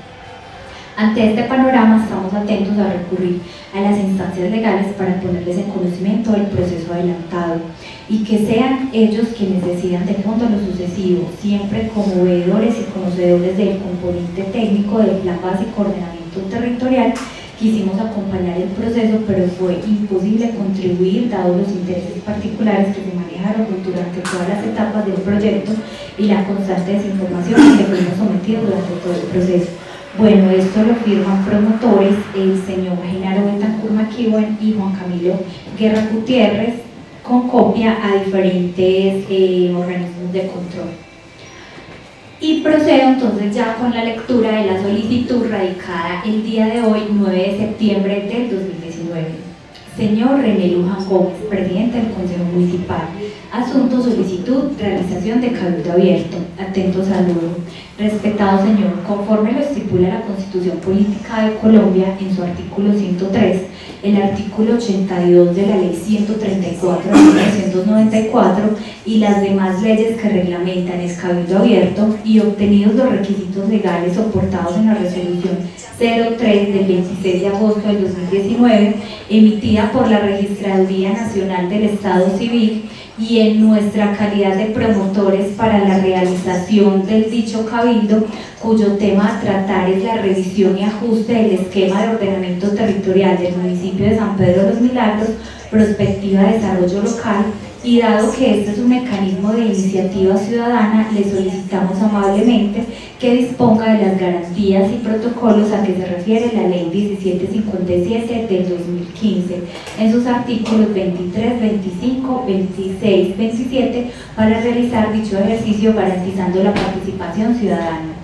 Ante este panorama, estamos atentos a recurrir a las instancias legales para ponerles en conocimiento del proceso adelantado y que sean ellos quienes decidan de fondo lo sucesivo, siempre como veedores y conocedores del componente técnico del Plan Básico de Ordenamiento Territorial. Quisimos acompañar el proceso, pero fue imposible contribuir dados los intereses particulares que se manejaron durante todas las etapas del proyecto y la constante desinformación que fuimos sometidos durante todo el proceso. Bueno, esto lo firman promotores el señor Genaro Betancur Maquiwen y Juan Camilo Guerra Gutiérrez, con copia a diferentes organismos de control. Y procedo entonces ya con la lectura de la solicitud radicada el día de hoy, 9 de septiembre del 2019. Señor René Luján Gómez, presidente del Consejo Municipal. Asunto: solicitud, realización de cabildo abierto. Atento saludo. Respetado señor, conforme lo estipula la Constitución Política de Colombia en su artículo 103, el artículo 82 de la Ley 134 de 1994 y las demás leyes que reglamentan el cabildo abierto, y obtenidos los requisitos legales soportados en la resolución 03 del 26 de agosto del 2019, emitida por la Registraduría Nacional del Estado Civil, y en nuestra calidad de promotores para la realización del dicho cabildo, cuyo tema a tratar es la revisión y ajuste del esquema de ordenamiento territorial del municipio de San Pedro de los Milagros, prospectiva de desarrollo local, y dado que este es un mecanismo de iniciativa ciudadana, le solicitamos amablemente que disponga de las garantías y protocolos a que se refiere la Ley 1757 del 2015, en sus artículos 23, 25, 26, 27, para realizar dicho ejercicio garantizando la participación ciudadana,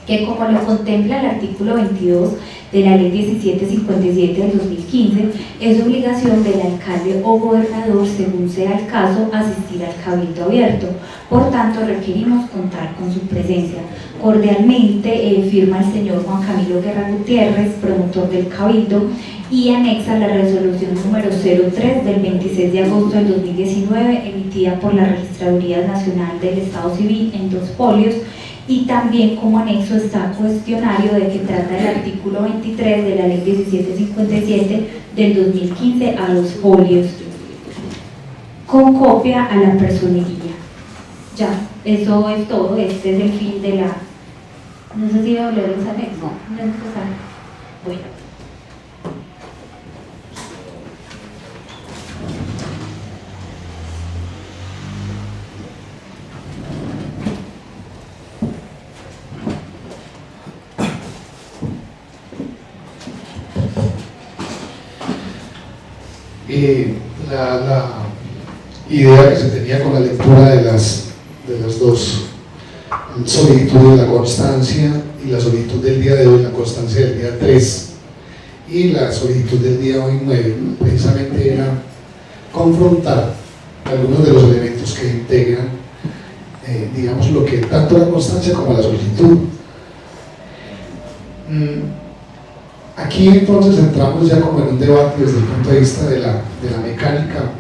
que como lo contempla el artículo 22 de la Ley 1757 del 2015, es obligación del alcalde o gobernador, según sea el caso, asistir al cabildo abierto. Por tanto, requerimos contar con su presencia. Cordialmente firma el señor Juan Camilo Guerra Gutiérrez, promotor del cabildo, y anexa la resolución número 03 del 26 de agosto del 2019, emitida por la Registraduría Nacional del Estado Civil en 2 folios, y también como anexo está cuestionario de que trata el artículo 23 de la Ley 1757 del 2015 a 2 folios, con copia a la personería. Ya, eso es todo. Este es el fin de la... No sé si voy a leer los anexos. No es necesario. Bueno. La idea que se tenía con la lectura de las 2 solicitudes, la constancia y la solicitud del día de hoy, la constancia del día 3 y la solicitud del día hoy 9, precisamente era confrontar algunos de los elementos que integran, digamos, lo que tanto la constancia como la solicitud. Aquí entonces entramos ya como en un debate desde el punto de vista de la mecánica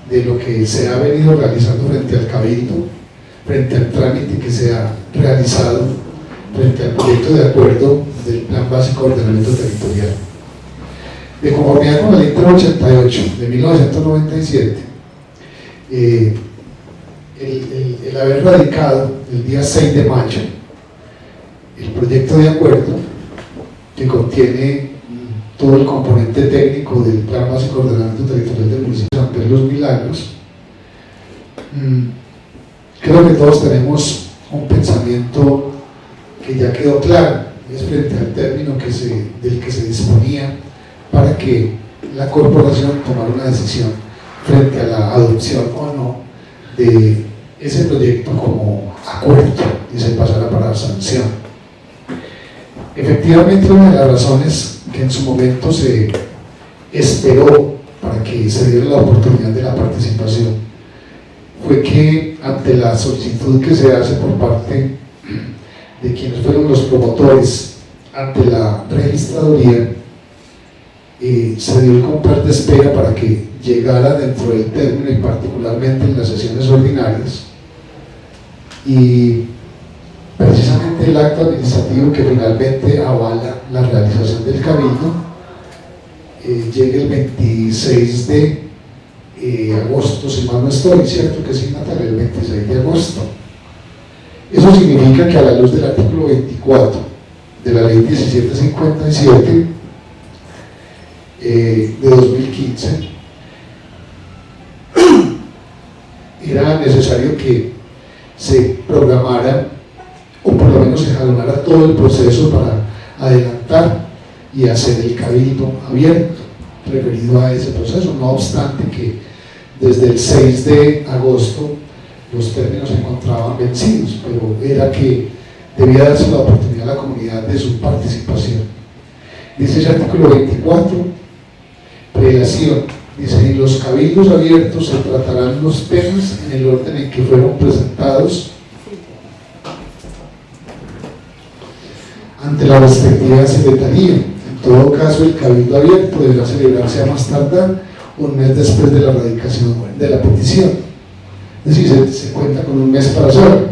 de lo que se ha venido realizando frente al Cabildo, frente al trámite que se ha realizado frente al proyecto de acuerdo del Plan Básico de Ordenamiento Territorial. De conformidad con la Ley 388 de 1997, el haber radicado el día 6 de mayo el proyecto de acuerdo que contiene todo el componente técnico del Plan Básico de Ordenamiento Territorial del municipio de San Pedro de los Milagros, creo que todos tenemos un pensamiento que ya quedó claro, es frente al término del que se disponía para que la corporación tomara una decisión frente a la adopción o no de ese proyecto como acuerdo y se pasara para sanción. Efectivamente, una de las razones que en su momento se esperó para que se diera la oportunidad de la participación fue que ante la solicitud que se hace por parte de quienes fueron los promotores ante la registraduría, se dio el compás de espera para que llegara dentro del término y particularmente en las sesiones ordinarias, y precisamente el acto administrativo que finalmente avala la realización del Cabildo llega el 26 de agosto, si mal no estoy, ¿cierto que sí, Natalia? El 26 de agosto. Eso significa que a la luz del artículo 24 de la ley 1757 de 2015 era necesario que se programara o por lo menos se jalonara todo el proceso para adelantar y hacer el Cabildo abierto referido a ese proceso, no obstante que desde el 6 de agosto los términos se encontraban vencidos, pero era que debía darse la oportunidad a la comunidad de su participación. Dice ese artículo 24, prelación, dice: en los cabildos abiertos se tratarán los temas en el orden en que fueron presentados ante la respectiva secretaría. En todo caso, el cabildo abierto deberá celebrarse a más tardar un mes después de la radicación de la petición. Es decir, se cuenta con un mes para hacerlo.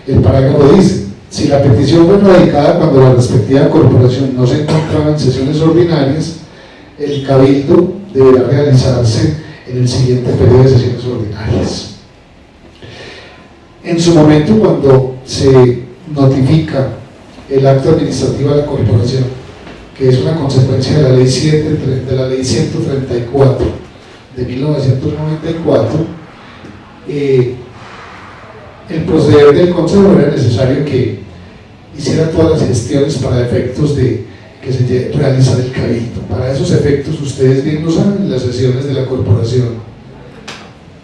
El parágrafo dice: si la petición fue radicada cuando la respectiva corporación no se encontraba en sesiones ordinarias, el cabildo deberá realizarse en el siguiente periodo de sesiones ordinarias. En su momento, cuando se notifica el acto administrativo a la corporación, que es una consecuencia de la ley 134 de 1994, el proceder del consejo era necesario que hiciera todas las gestiones para efectos de que se realizara el cabildo. Para esos efectos, ustedes bien lo saben, las sesiones de la corporación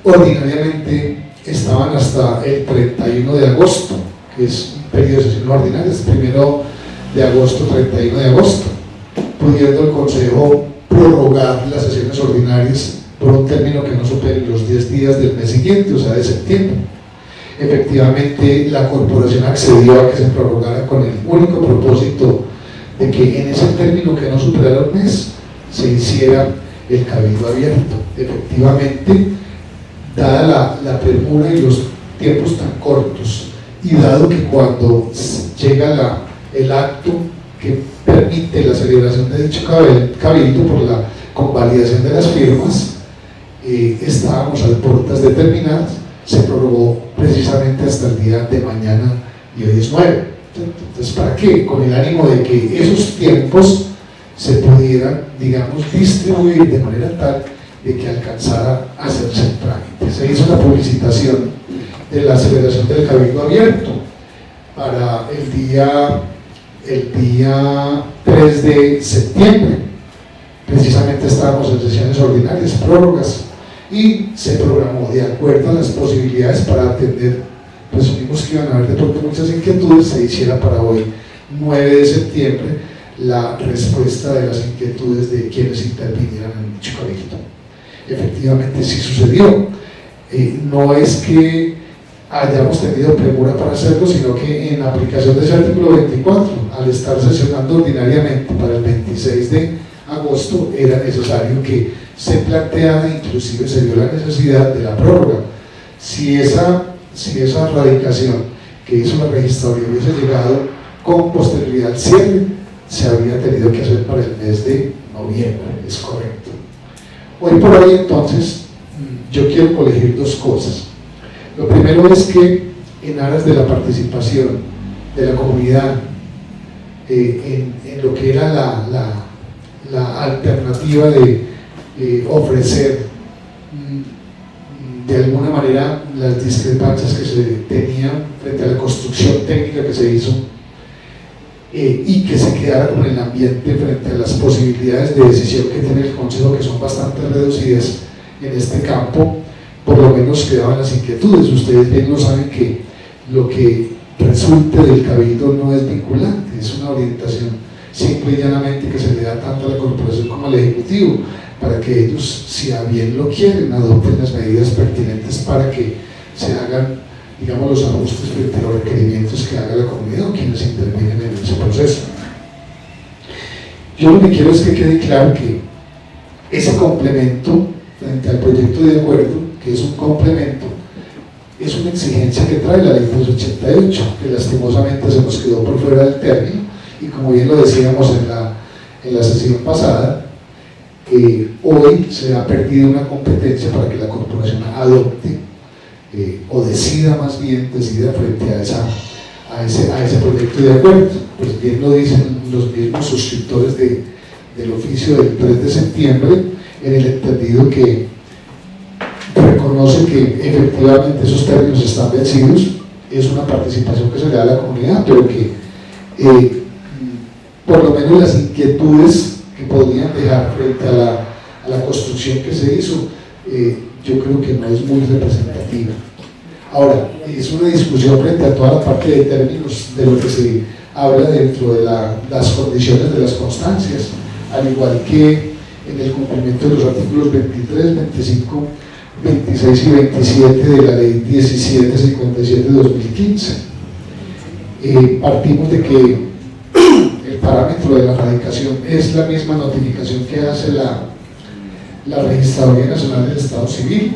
ordinariamente estaban hasta el 31 de agosto, que es un periodo de sesiones ordinarias, 1 de agosto, 31 de agosto, pudiendo el consejo prorrogar las sesiones ordinarias por un término que no supere los 10 días del mes siguiente, o sea, de septiembre. Efectivamente, la corporación accedió a que se prorrogara con el único propósito de que en ese término que no superara un mes se hiciera el cabildo abierto. Efectivamente, dada la premura y los tiempos tan cortos, y dado que cuando llega el acto que permite la celebración de dicho cabildo por la convalidación de las firmas, estábamos a puertas determinadas, se prorrogó precisamente hasta el día de mañana, y hoy es 9. Entonces, ¿para qué? Con el ánimo de que esos tiempos se pudieran, digamos, distribuir de manera tal de que alcanzara a hacerse el trámite. Se hizo la publicitación de la celebración del cabildo abierto para el día 3 de septiembre. Precisamente estábamos en sesiones ordinarias, prórrogas, y se programó de acuerdo a las posibilidades para atender, presumimos que iban a haber de pronto muchas inquietudes, se hiciera para hoy, 9 de septiembre, la respuesta de las inquietudes de quienes intervinieran en dicho cabildo. Efectivamente sí sucedió. No es que hayamos tenido premura para hacerlo, sino que en aplicación de ese artículo 24, al estar sesionando ordinariamente para el 26 de agosto, era necesario que se planteara, inclusive se vio la necesidad de la prórroga. Si esa radicación que hizo la registraduría hubiese llegado con posterioridad al cierre, se habría tenido que hacer para el mes de noviembre, es correcto. Hoy por hoy, entonces, yo quiero colegir dos cosas. Lo primero es que, en aras de la participación de la comunidad en lo que era la alternativa de ofrecer de alguna manera las discrepancias que se tenían frente a la construcción técnica que se hizo, y que se quedara con el ambiente frente a las posibilidades de decisión que tiene el Consejo, que son bastante reducidas en este campo. Por lo menos quedaban las inquietudes. Ustedes bien lo saben, que lo que resulte del cabildo no es vinculante, es una orientación simple y llanamente que se le da tanto a la corporación como al ejecutivo, para que ellos, si a bien lo quieren, adopten las medidas pertinentes para que se hagan, digamos, los ajustes frente a los requerimientos que haga la comunidad o quienes intervienen en ese proceso. Yo lo que quiero es que quede claro que ese complemento frente al proyecto de acuerdo, que es un complemento, es una exigencia que trae la ley 388, que lastimosamente se nos quedó por fuera del término, y como bien lo decíamos en la sesión pasada, hoy se ha perdido una competencia para que la corporación adopte o decida frente a ese proyecto de acuerdo. Pues bien lo dicen los mismos suscriptores del oficio del 3 de septiembre, en el entendido que reconoce que efectivamente esos términos están vencidos, es una participación que se le da a la comunidad, pero que por lo menos las inquietudes que podrían dejar frente a la construcción que se hizo, yo creo que no es muy representativa. Ahora, es una discusión frente a toda la parte de términos de lo que se habla dentro de las condiciones de las constancias, al igual que en el cumplimiento de los artículos 23, 25, 26 y 27 de la ley 1757 de 2015. Partimos de que el parámetro de la radicación es la misma notificación que hace la Registraduría Nacional del Estado Civil.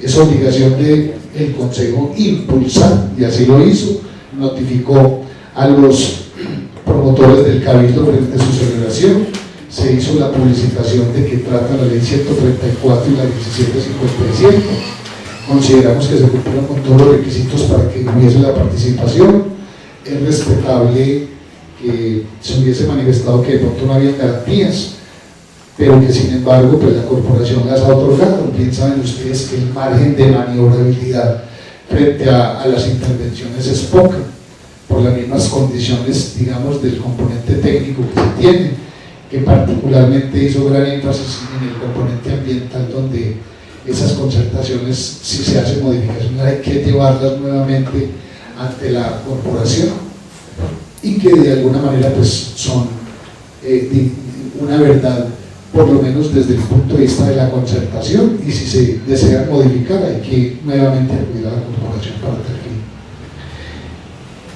Es obligación del Consejo impulsar, y así lo hizo, notificó a los promotores del cabildo frente a su celebración. Se hizo la publicitación de que trata la ley 134 y la 1757. Consideramos que se cumplieron con todos los requisitos para que hubiese la participación. Es respetable que se hubiese manifestado que de pronto no había garantías, pero que sin embargo pues la corporación las ha otorgado. Bien saben ustedes que el margen de maniobrabilidad frente a las intervenciones es poca, por las mismas condiciones, digamos, del componente técnico que se tiene, que particularmente hizo gran énfasis en el componente ambiental, donde esas concertaciones, si se hacen modificaciones, hay que llevarlas nuevamente ante la corporación, y que de alguna manera pues son una verdad, por lo menos desde el punto de vista de la concertación, y si se desea modificar hay que nuevamente acudir a la corporación para tal fin.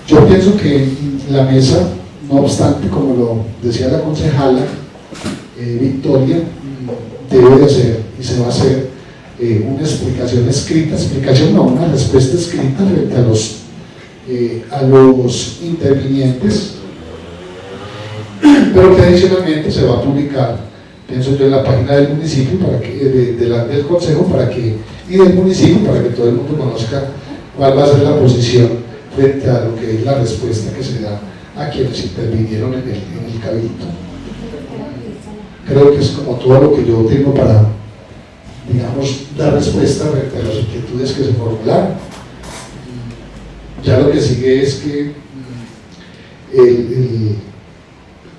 Yo pienso que la mesa, no obstante, como lo decía la concejala Victoria, debe de hacer y se va a hacer una explicación escrita, una respuesta escrita frente a los intervinientes, pero que adicionalmente se va a publicar, pienso yo, en la página del municipio, para que, del consejo y del municipio, para que todo el mundo conozca cuál va a ser la posición frente a lo que es la respuesta que se da a quienes intervinieron en el cabildo. Creo que es como todo lo que yo tengo para, digamos, dar respuesta frente a las inquietudes que se formularon. Ya lo que sigue es que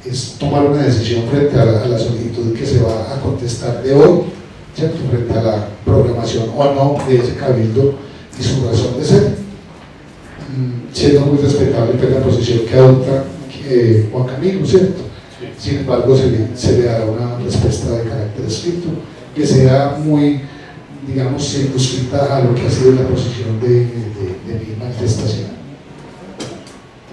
es tomar una decisión frente a la solicitud que se va a contestar de hoy, ¿cierto?, frente a la programación o no de ese cabildo y su razón de ser, siendo muy respetable pues, la posición que adopta Juan Camilo, ¿cierto? Sin embargo, se le dará una respuesta de carácter escrito que sea muy, digamos, circunscrita a lo que ha sido la posición de pedir manifestación.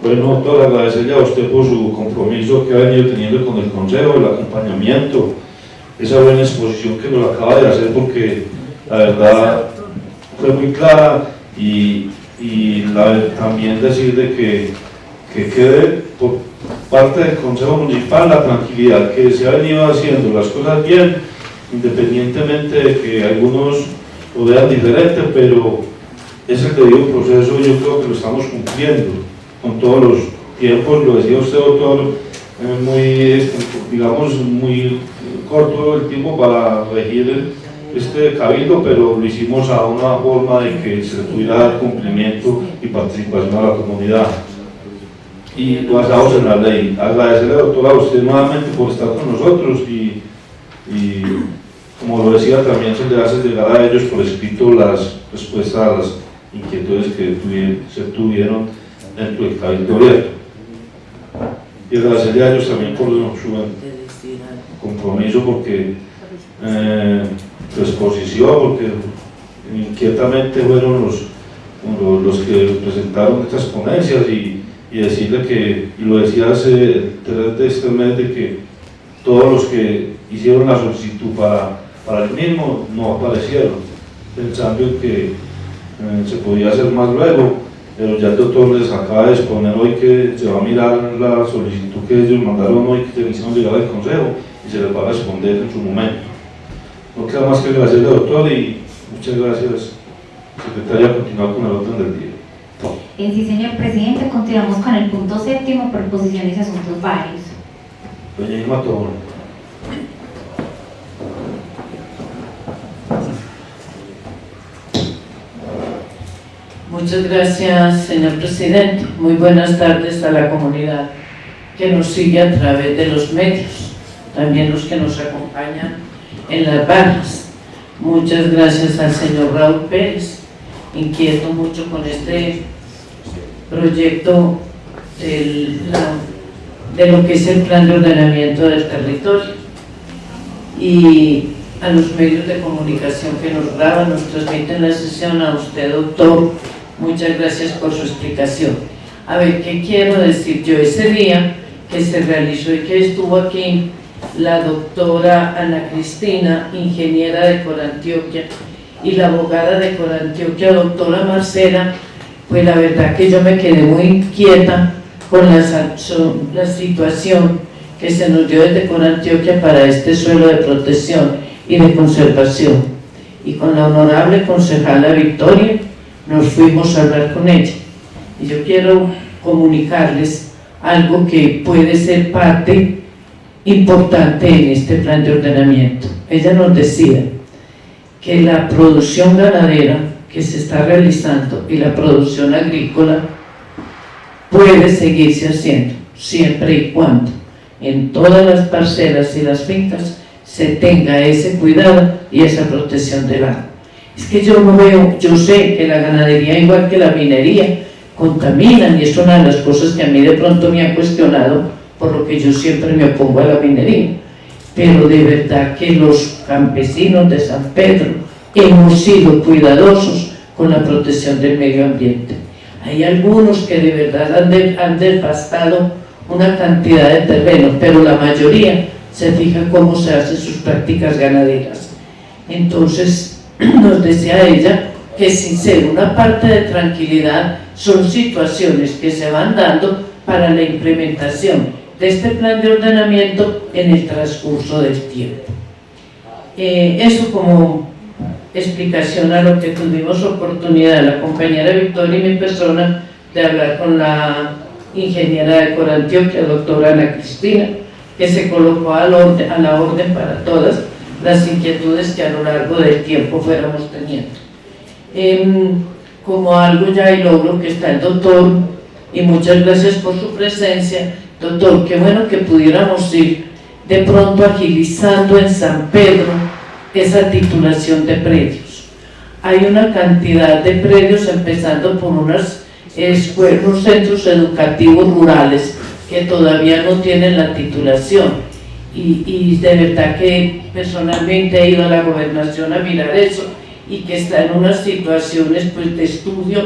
Bueno, doctor, agradecerle a usted por su compromiso que ha venido teniendo con el Consejo, el acompañamiento, esa buena exposición que nos acaba de hacer, porque la verdad fue muy clara, y también decirle que quede por parte del Consejo Municipal la tranquilidad que se ha venido haciendo las cosas bien, independientemente de que algunos lo vean diferente, pero es el debido proceso. Yo creo que lo estamos cumpliendo con todos los tiempos. Lo decía usted, doctor, muy corto el tiempo para regir este cabildo, pero lo hicimos a una forma de que se pudiera dar cumplimiento y participación a la comunidad, y basados en la ley. Agradecerle, doctora, a usted nuevamente por estar con nosotros, y como lo decía, también se le hace llegar a ellos por escrito las respuestas a las inquietudes que se tuvieron dentro del cabildo abierto. Y agradecerle a ellos también por su compromiso, porque su exposición, porque inquietamente fueron los que presentaron estas ponencias, y decirle que, y lo decía hace 3 de este mes, de que todos los que hicieron la solicitud para el mismo no aparecieron, pensando que se podía hacer más luego, pero ya el doctor les acaba de exponer hoy que se va a mirar la solicitud que ellos mandaron hoy, que se hicieron llegar al Consejo, y se les va a responder en su momento. No queda más que agradecerle, doctor, y muchas gracias, secretaria. A continuar con el orden del día. Sí, señor presidente, continuamos con el punto 7, proposiciones y asuntos varios. Doña Irma Tobón. Muchas gracias, señor presidente. Muy buenas tardes a la comunidad que nos sigue a través de los medios, también los que nos acompañan en las barras. Muchas gracias al señor Raúl Pérez, inquieto mucho con este proyecto de lo que es el plan de ordenamiento del territorio, y a los medios de comunicación que nos graban, nos transmiten la sesión. A usted, doctor, muchas gracias por su explicación. A ver, ¿qué quiero decir yo? Ese día que se realizó y que estuvo aquí la doctora Ana Cristina, ingeniera de Corantioquia, y la abogada de Corantioquia, doctora Marcela, pues la verdad que yo me quedé muy inquieta con la situación que se nos dio desde Corantioquia para este suelo de protección y de conservación. Y con la honorable concejala Victoria nos fuimos a hablar con ella. Y yo quiero comunicarles algo que puede ser parte importante en este plan de ordenamiento. Ella nos decía que la producción ganadera que se está realizando y la producción agrícola puede seguirse haciendo, siempre y cuando en todas las parcelas y las fincas se tenga ese cuidado y esa protección del agua. Es que yo no veo, yo sé que la ganadería, igual que la minería, contaminan, y es una de las cosas que a mí de pronto me ha cuestionado, por lo que yo siempre me opongo a la minería, pero de verdad que los campesinos de San Pedro hemos sido cuidadosos con la protección del medio ambiente. Hay algunos que de verdad han devastado una cantidad de terrenos, pero la mayoría se fija cómo se hacen sus prácticas ganaderas. Entonces nos decía ella que, sin ser una parte de tranquilidad, son situaciones que se van dando para la implementación de este plan de ordenamiento en el transcurso del tiempo. Eso como explicación a lo que tuvimos oportunidad, la compañera Victoria y mi persona, de hablar con la ingeniera de Corantioquia, doctora Ana Cristina, que se colocó a la orden para todas las inquietudes que a lo largo del tiempo fuéramos teniendo. Como algo ya y logro que está el doctor, y muchas gracias por su presencia, doctor. Qué bueno que pudiéramos ir de pronto agilizando en San Pedro esa titulación de predios. Hay una cantidad de predios, empezando por unos centros educativos rurales que todavía no tienen la titulación, y de verdad que personalmente he ido a la gobernación a mirar eso, y que está en unas situaciones pues de estudio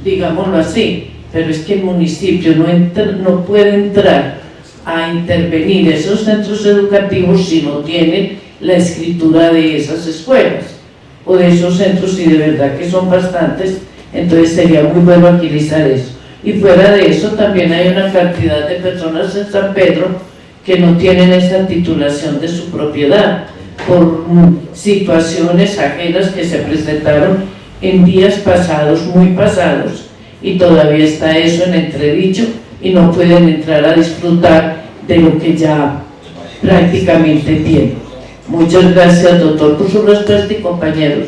digámoslo así, pero es que el municipio no puede entrar a intervenir esos centros educativos si no tiene la escritura de esas escuelas o de esos centros, y de verdad que son bastantes, entonces sería muy bueno agilizar eso. Y fuera de eso también hay una cantidad de personas en San Pedro que no tienen esa titulación de su propiedad por situaciones ajenas que se presentaron en días pasados, muy pasados, y todavía está eso en entredicho y no pueden entrar a disfrutar de lo que ya prácticamente tienen. Muchas gracias, doctor, por su respuesta, y compañeros.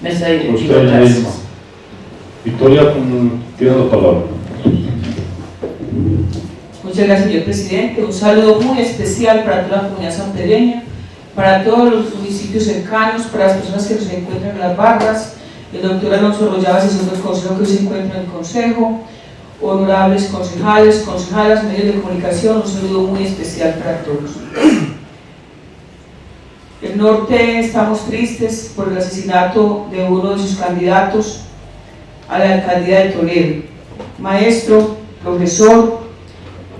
Mesa directiva, gracias. Victoria, tiene la palabra. Muchas gracias, señor presidente. Un saludo muy especial para toda la comunidad sanpereña, para todos los municipios cercanos, para las personas que se encuentran en las barras, el doctor Alonso Royaba, asesor del consejo que hoy se encuentra en el consejo, honorables concejales, concejalas, medios de comunicación, un saludo muy especial para todos. El norte estamos tristes por el asesinato de uno de sus candidatos a la alcaldía de Toledo, maestro, profesor,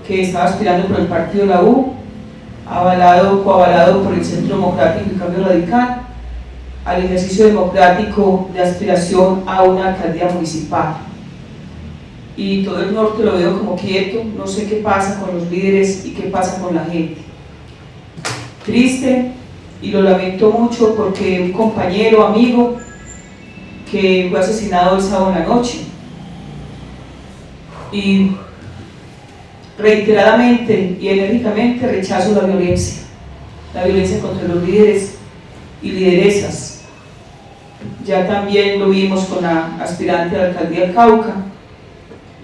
que estaba aspirando por el partido La U, coavalado por el Centro Democrático y Cambio Radical, al ejercicio democrático de aspiración a una alcaldía municipal. Y todo el norte lo veo como quieto, no sé qué pasa con los líderes y qué pasa con la gente. Triste, y lo lamento mucho porque un compañero, amigo, que fue asesinado el sábado en la noche. Y reiteradamente y enérgicamente rechazo la violencia contra los líderes y lideresas. Ya también lo vimos con la aspirante a la alcaldía del Cauca,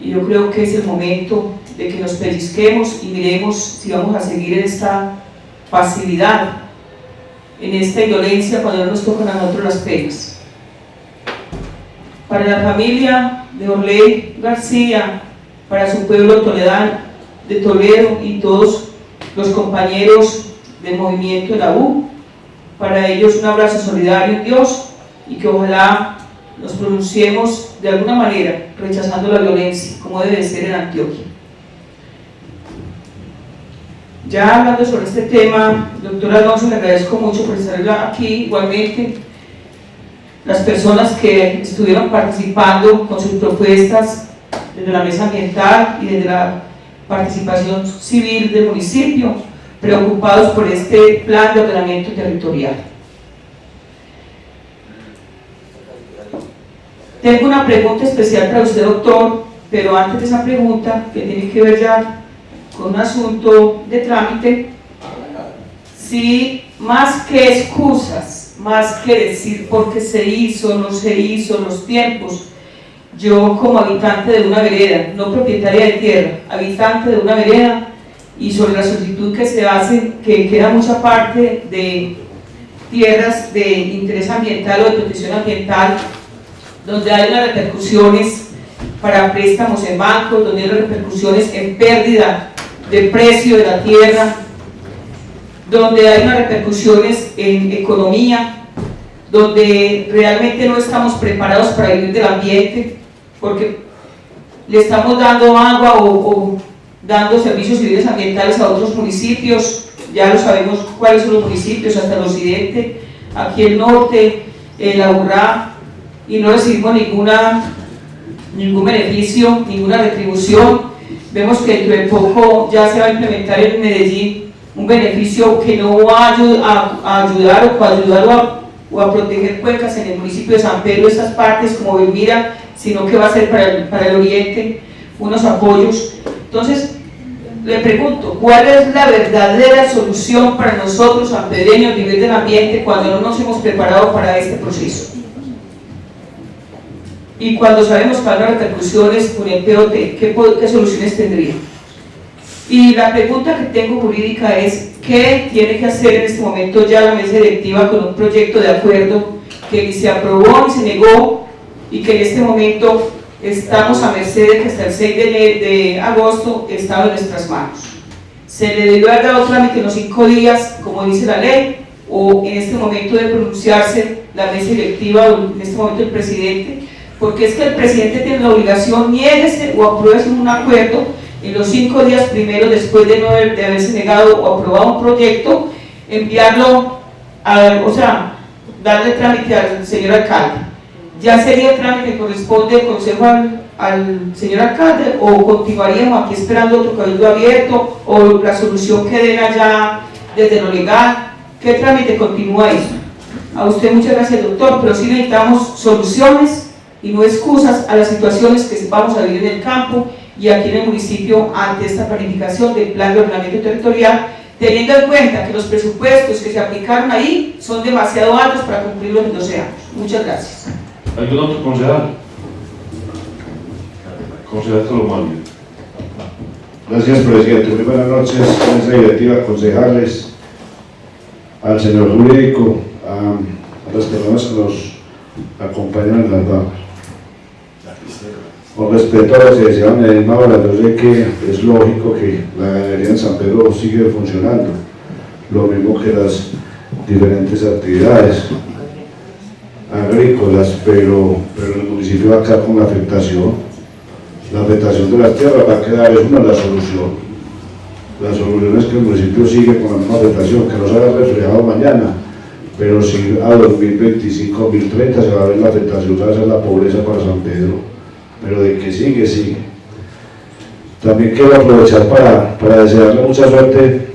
y yo creo que es el momento de que nos pellizquemos y miremos si vamos a seguir en esta pasividad, en esta violencia, cuando no nos tocan a nosotros las penas. Para la familia de Orley García, para su pueblo toledano, de Toledo, y todos los compañeros del movimiento de la U, para ellos un abrazo solidario en Dios, y que ojalá nos pronunciemos de alguna manera rechazando la violencia, como debe ser en Antioquia. Ya hablando sobre este tema, doctor Alonso, le agradezco mucho por estar aquí. Igualmente, las personas que estuvieron participando con sus propuestas desde la mesa ambiental y desde la participación civil del municipio, preocupados por este plan de ordenamiento territorial. Tengo una pregunta especial para usted, doctor, pero antes de esa pregunta, que tiene que ver ya con un asunto de trámite, si más que excusas, más que decir por qué se hizo, no se hizo, los tiempos, yo como habitante de una vereda, no propietaria de tierra, habitante de una vereda, y sobre la solicitud que se hace, que queda mucha parte de tierras de interés ambiental o de protección ambiental, donde hay unas repercusiones para préstamos en bancos, donde hay repercusiones en pérdida de precio de la tierra, donde hay unas repercusiones en economía, donde realmente no estamos preparados para vivir del ambiente, porque le estamos dando agua o dando servicios civiles ambientales a otros municipios. Ya lo sabemos cuáles son los municipios, hasta el occidente, aquí el norte, la Urrá, y no recibimos ningún beneficio, ninguna retribución. Vemos que dentro de poco ya se va a implementar en Medellín un beneficio que no va a ayudar o coayudar o a proteger cuencas en el municipio de San Pedro, estas partes como Belmira, sino que va a ser para el oriente unos apoyos. Entonces, le pregunto, ¿cuál es la verdadera solución para nosotros sanpedreños vivir del ambiente cuando no nos hemos preparado para este proceso? Y cuando sabemos que hay repercusiones con el POT, ¿qué soluciones tendría? Y la pregunta que tengo jurídica es, ¿qué tiene que hacer en este momento ya la mesa directiva con un proyecto de acuerdo que ni se aprobó ni se negó, y que en este momento estamos a merced de que hasta el 6 de agosto estaba en nuestras manos? ¿Se le debió haber dado trámite en los 5 días, como dice la ley, o en este momento de pronunciarse la mesa directiva, o en este momento el presidente, porque es que el presidente tiene la obligación, niéguese o apruebe un acuerdo en los 5 días primeros después de haberse negado o aprobado un proyecto, enviarlo, o sea, darle trámite al señor alcalde. Ya sería el trámite que corresponde el consejo al señor alcalde, o continuaríamos aquí esperando otro cabildo abierto, o la solución que den allá desde lo legal. ¿Qué trámite continúa eso? A usted muchas gracias, doctor, pero sí necesitamos soluciones y no excusas a las situaciones que vamos a vivir en el campo y aquí en el municipio ante esta planificación del plan de ordenamiento territorial, teniendo en cuenta que los presupuestos que se aplicaron ahí son demasiado altos para cumplirlos en 12 años. Muchas gracias. ¿Algún otro concejal? Concejal Colombia. Gracias, presidente. Muy buenas noches, mesa directiva, concejales, al señor jurídico, a las personas que nos acompañan en las damas. Con respecto a lo que decían en el hora, yo sé que es lógico que la ganadería en San Pedro sigue funcionando, lo mismo que las diferentes actividades agrícolas, pero el municipio va a quedar con la afectación de las tierras, va a quedar, es una de las soluciones. La solución es que el municipio sigue con la misma afectación, que no se haga reflejado mañana, pero si a 2025, 2030 se va a ver la afectación, va a ser la pobreza para San Pedro, pero de que sigue, sigue. También quiero aprovechar para desearle mucha suerte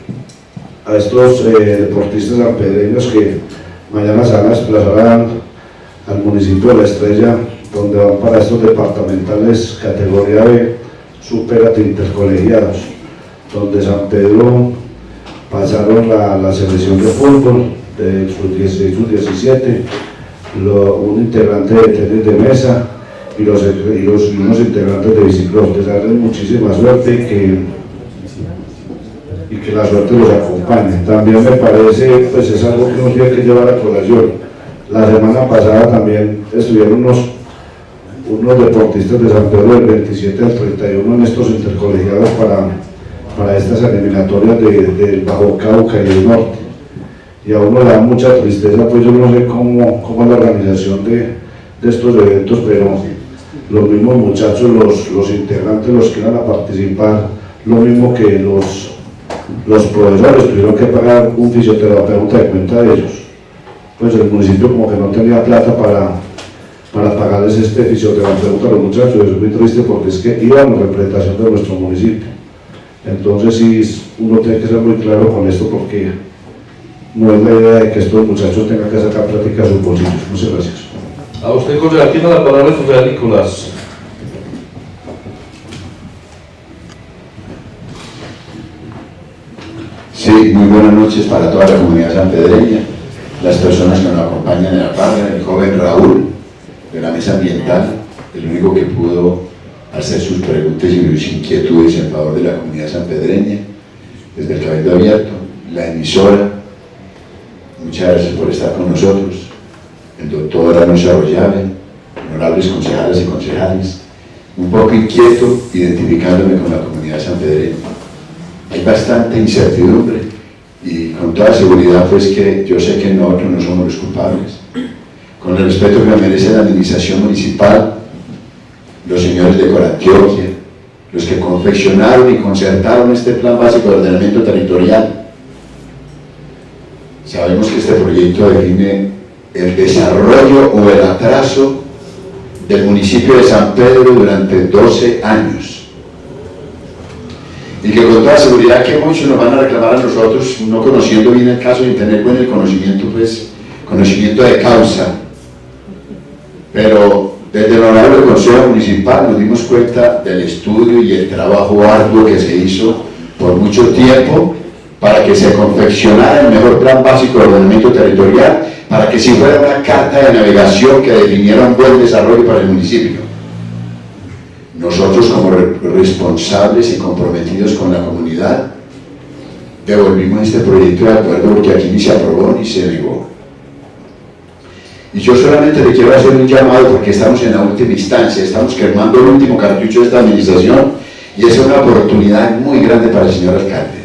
a estos deportistas sanpedreños que mañana se van a desplazar al municipio de La Estrella, donde van para estos departamentales categoría B, superate intercolegiados, donde San Pedro pasaron la selección de fútbol de sus 16, sus 17, un integrante de tenis de mesa y unos integrantes de bicicross. Les darles muchísima suerte y que la suerte los acompañe. También me parece, pues es algo que uno tiene que llevar a colación. La semana pasada también estuvieron unos deportistas de San Pedro del 27 al 31 en estos intercolegiados para estas eliminatorias del Bajo Cauca y del Norte. Y a uno le da mucha tristeza, pues yo no sé cómo es la organización de estos eventos, pero los mismos muchachos, los integrantes, los que iban a participar, lo mismo que los profesores tuvieron que pagar un fisioterapeuta de cuenta de ellos. Pues el municipio como que no tenía plata para pagarles este fisioterapeuta a los muchachos. Eso es muy triste porque es que iban en representación de nuestro municipio. Entonces sí, uno tiene que ser muy claro con esto porque no es la idea de que estos muchachos tengan que sacar plática a sus bolsillos. Muchas gracias. A usted, concejal, tiene la palabra el concejal Nicolás. Sí, muy buenas noches para toda la comunidad sanpedreña, las personas que nos acompañan en la barra, el joven Raúl de la mesa ambiental, el único que pudo hacer sus preguntas y sus inquietudes en favor de la comunidad sanpedreña, desde el Cabildo Abierto, la emisora. Muchas gracias por estar con nosotros, el doctor Alonso Arroyave, honorables concejales y concejales, un poco inquieto identificándome con la comunidad sanpedreña. Hay bastante incertidumbre y con toda seguridad pues que yo sé que nosotros no somos los culpables. Con el respeto que me merece la administración municipal, los señores de Corantioquia, los que confeccionaron y concertaron este plan básico de ordenamiento territorial, sabemos que este proyecto define el desarrollo o el atraso del municipio de San Pedro durante 12 años. Y que con toda seguridad que muchos nos van a reclamar a nosotros, no conociendo bien el caso y tener buen el conocimiento, pues, conocimiento de causa. Pero desde el honorable Consejo Municipal nos dimos cuenta del estudio y el trabajo arduo que se hizo por mucho tiempo para que se confeccionara el mejor plan básico de ordenamiento territorial, para que si fuera una carta de navegación que definiera un buen desarrollo para el municipio. Nosotros como responsables y comprometidos con la comunidad devolvimos este proyecto de acuerdo porque aquí ni se aprobó ni se negó. Y yo solamente le quiero hacer un llamado porque estamos en la última instancia, estamos quemando el último cartucho de esta administración y es una oportunidad muy grande para el señor alcalde.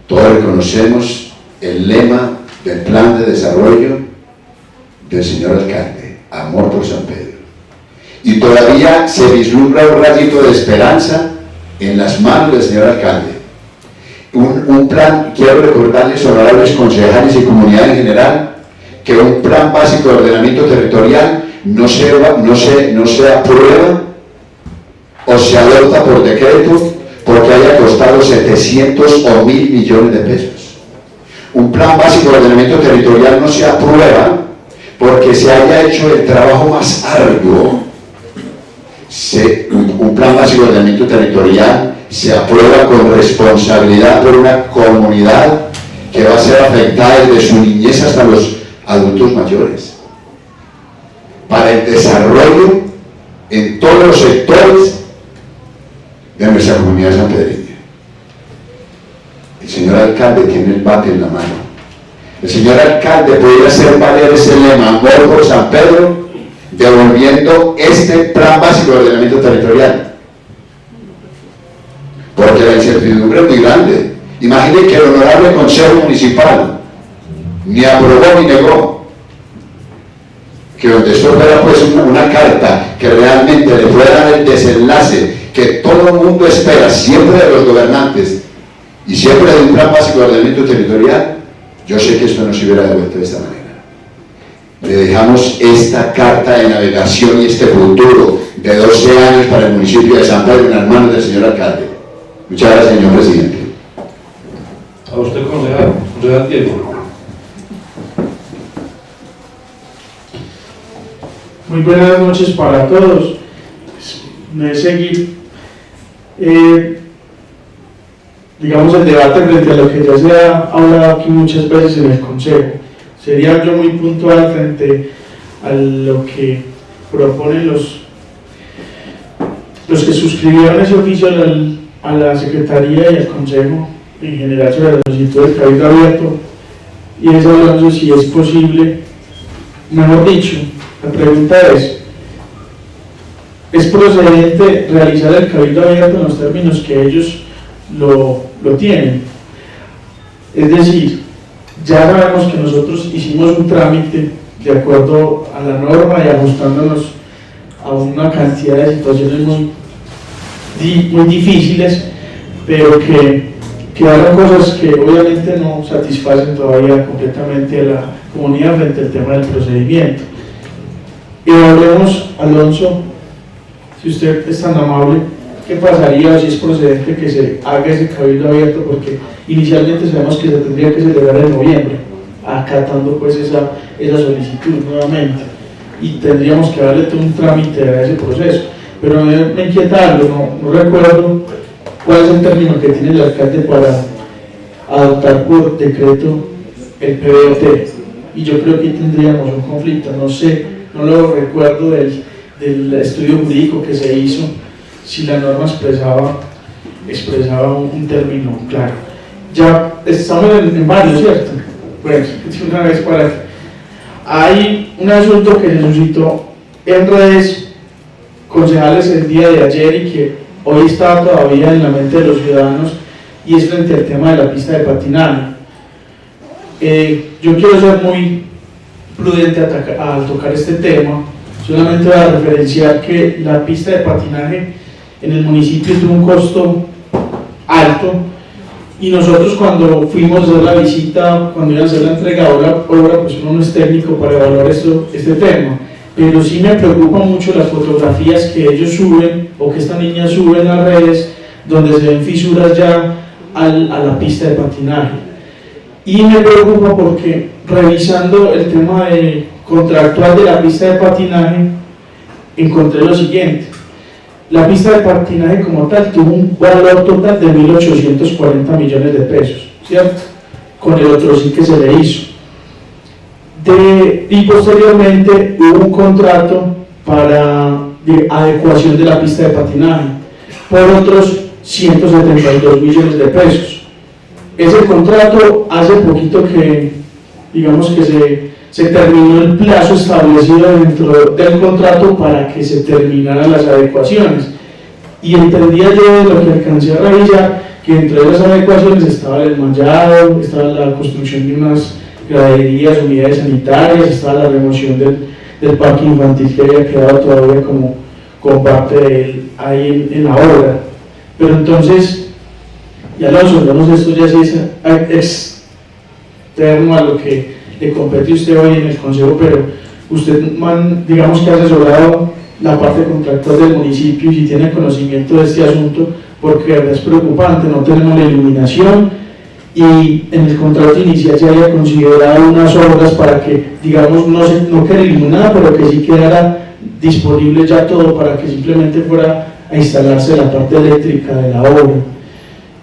Todos reconocemos el lema del plan de desarrollo del señor alcalde, amor por San Pedro. y todavía se vislumbra un rayito de esperanza en las manos del señor alcalde. Un plan, quiero recordarles, honorables concejales y comunidad en general, que un plan básico de ordenamiento territorial no se aprueba o se adopta por decreto porque haya costado 700 o 1.000 millones de pesos. Un plan básico de ordenamiento territorial no se aprueba porque se haya hecho el trabajo más arduo. Un plan básico de ordenamiento territorial se aprueba con responsabilidad por una comunidad que va a ser afectada desde su niñez hasta los adultos mayores, para el desarrollo en todos los sectores de nuestra comunidad sanpedreña. El señor alcalde tiene el bate en la mano. El señor alcalde podría hacer valer ese lema, amor por San Pedro, devolviendo este plan básico de ordenamiento territorial. Porque la incertidumbre es muy grande. Imaginen que el honorable Consejo Municipal ni aprobó ni negó. Que donde esto fuera pues una carta que realmente le fuera el desenlace que todo el mundo espera, siempre de los gobernantes y siempre de un plan básico de ordenamiento territorial, yo sé que esto no se hubiera devuelto de esta manera. Le dejamos esta carta de navegación y este futuro de 12 años para el municipio de San Pedro en las manos del señor alcalde. Muchas gracias, señor presidente. A usted, concejal Diego. Muy buenas noches para todos. Me seguir, digamos, el debate frente a lo que ya se ha hablado aquí muchas veces en el Consejo. Sería yo muy puntual frente a lo que proponen los que suscribieron ese oficio a la Secretaría y al Consejo en general sobre la solicitud del Cabildo Abierto, y es hablando si es posible, mejor dicho, la pregunta ¿es procedente realizar el Cabildo Abierto en los términos que ellos lo tienen? Es decir, ya sabemos que nosotros hicimos un trámite de acuerdo a la norma y ajustándonos a una cantidad de situaciones muy difíciles, pero que quedaron cosas que obviamente no satisfacen todavía completamente a la comunidad frente al tema del procedimiento. Y hablemos, Alonso, si usted es tan amable, ¿qué pasaría si es procedente que se haga ese Cabildo Abierto? Porque inicialmente sabemos que se tendría que celebrar en noviembre, acatando pues esa solicitud nuevamente, y tendríamos que darle todo un trámite a ese proceso. Pero me inquieta algo, no recuerdo cuál es el término que tiene el alcalde para adoptar por decreto el PBOT, y yo creo que tendríamos un conflicto, no sé. No lo recuerdo del estudio jurídico que se hizo, si la norma expresaba un término claro. Ya estamos en varios, ¿cierto? Bueno, una vez para... Hay un asunto que se suscitó en redes concejales el día de ayer y que hoy está todavía en la mente de los ciudadanos, y es frente al tema de la pista de patinaje. Yo quiero ser muy prudente al tocar este tema. Solamente voy a referenciar que la pista de patinaje en el municipio tuvo un costo alto, y nosotros cuando fuimos a hacer la visita, cuando iban a hacer la entrega de la obra, pues uno no es técnico para evaluar este tema, pero sí me preocupan mucho las fotografías que ellos suben o que esta niña sube en las redes, donde se ven fisuras ya a la pista de patinaje. Y me preocupa porque, revisando el tema contractual de la pista de patinaje, encontré lo siguiente: la pista de patinaje como tal tuvo un valor total de 1.840 millones de pesos, ¿cierto? Con el otro sí que se le hizo. Y posteriormente hubo un contrato de adecuación de la pista de patinaje por otros 172 millones de pesos. Ese contrato, hace poquito que, digamos que se terminó el plazo establecido dentro del contrato para que se terminaran las adecuaciones, y entendía yo de lo que alcancé a revisar que dentro de las adecuaciones estaba el enmallado, estaba la construcción de unas unidades sanitarias, estaba la remoción del parque infantil que había quedado todavía como con parte de él ahí en la obra. Pero entonces, y Alonso, yo no sé, esto ya sí es externo a lo que le compete a usted hoy en el Consejo, pero usted, digamos que ha asesorado la parte contractual del municipio y si tiene conocimiento de este asunto, porque de verdad es preocupante, no tenemos la iluminación y en el contrato inicial se había considerado unas obras para que, digamos, no quede iluminada, pero que sí quedara disponible ya todo para que simplemente fuera a instalarse la parte eléctrica de la obra.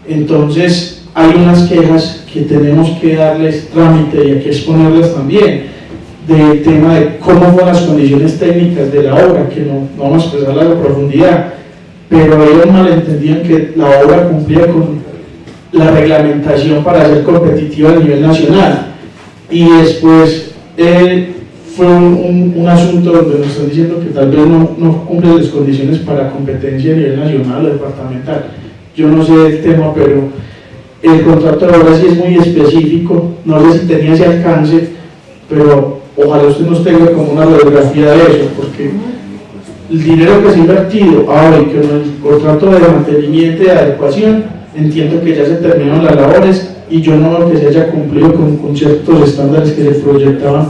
Entonces, hay unas quejas que tenemos que darles trámite y hay que exponerlas también, del tema de cómo fueron las condiciones técnicas de la obra, que no vamos a expresarla a profundidad, pero ellos malentendían que la obra cumplía con la reglamentación para ser competitiva a nivel nacional, y después fue un asunto donde nos están diciendo que tal vez no cumple las condiciones para competencia a nivel nacional o departamental. Yo no sé el tema, pero el contrato de obra sí es muy específico, no sé si tenía ese alcance, pero ojalá usted nos tenga como una radiografía de eso, porque el dinero que se ha invertido ahora y que con el contrato de mantenimiento y de adecuación, entiendo que ya se terminaron las labores y yo no veo que se haya cumplido con ciertos estándares que se proyectaban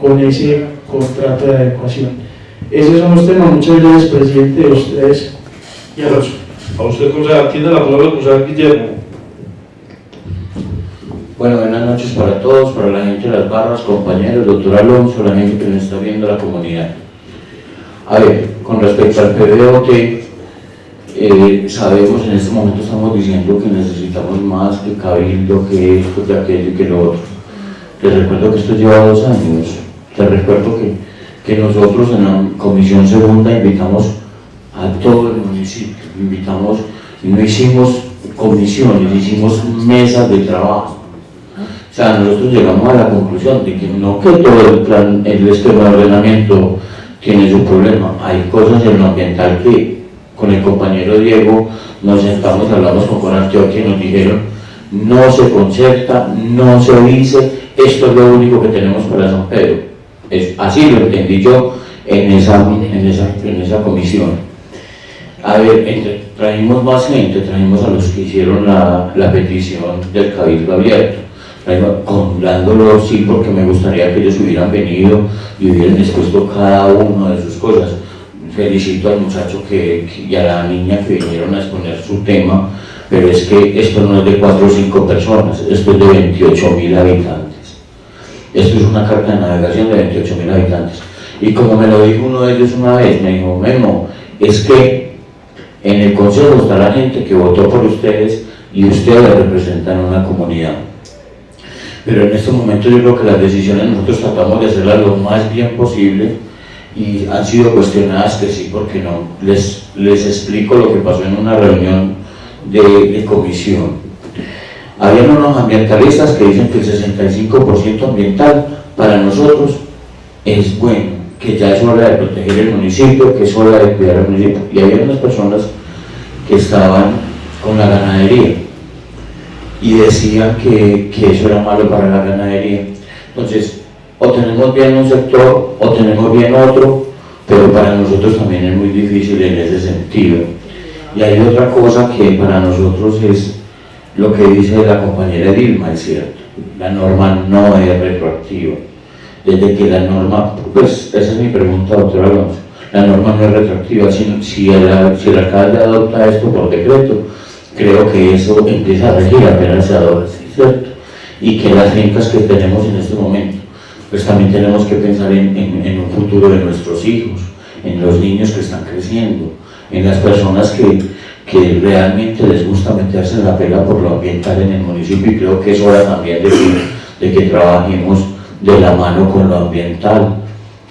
con ese contrato de adecuación. Esos son los temas. Muchas gracias, presidente, de ustedes y a los. A usted, concejal, tiene la palabra el concejal Guillermo. Bueno, buenas noches para todos, para la gente de las barras, compañeros, doctor Alonso, la gente que nos está viendo, la comunidad. A ver, con respecto al PBOT, sabemos, en este momento estamos diciendo que necesitamos más, que cabildo, que esto, que aquello y que lo otro. Les recuerdo que esto lleva 2 años. Les recuerdo que nosotros en la Comisión Segunda invitamos a todo el municipio, no hicimos comisiones, hicimos mesas de trabajo. O sea, nosotros llegamos a la conclusión de que no que todo el esquema de ordenamiento tiene su problema. Hay cosas en lo ambiental que con el compañero Diego nos sentamos, hablamos con Conantioquia y nos dijeron no se concerta, no se dice, esto es lo único que tenemos para San Pedro. Así lo entendí yo en esa comisión. A ver, trajimos más gente, trajimos a los que hicieron la petición del Cabildo Abierto, condándolo sí, porque me gustaría que ellos hubieran venido y hubieran expuesto cada una de sus cosas. Felicito al muchacho y a la niña que vinieron a exponer su tema, pero es que esto no es de 4 o 5 personas, esto es de 28.000 habitantes. Esto es una carta de navegación de 28.000 habitantes. Y como me lo dijo uno de ellos una vez, me dijo, Memo, es que en el Consejo está la gente que votó por ustedes y ustedes representan una comunidad. Pero en este momento yo creo que las decisiones nosotros tratamos de hacerlas lo más bien posible y han sido cuestionadas que sí, porque no. Les explico lo que pasó en una reunión de comisión. Habían unos ambientalistas que dicen que el 65% ambiental para nosotros es bueno, que ya es hora de proteger el municipio, que es hora de cuidar el municipio. Y había unas personas que estaban con la ganadería y decían que eso era malo para la ganadería. Entonces, o tenemos bien un sector o tenemos bien otro, pero para nosotros también es muy difícil en ese sentido. Y hay otra cosa que para nosotros es lo que dice la compañera Dilma, es cierto, la norma no es retroactiva. Desde que la norma, pues esa es mi pregunta, doctor Alonso, la norma no es retroactiva, si el alcalde adopta esto por decreto, creo que eso empieza a regir apenas se adopta, ¿cierto? Y que las fincas que tenemos en este momento, pues también tenemos que pensar en un futuro de nuestros hijos, en los niños que están creciendo, en las personas que realmente les gusta meterse en la pela por lo ambiental en el municipio, y creo que es hora también de que trabajemos de la mano con lo ambiental.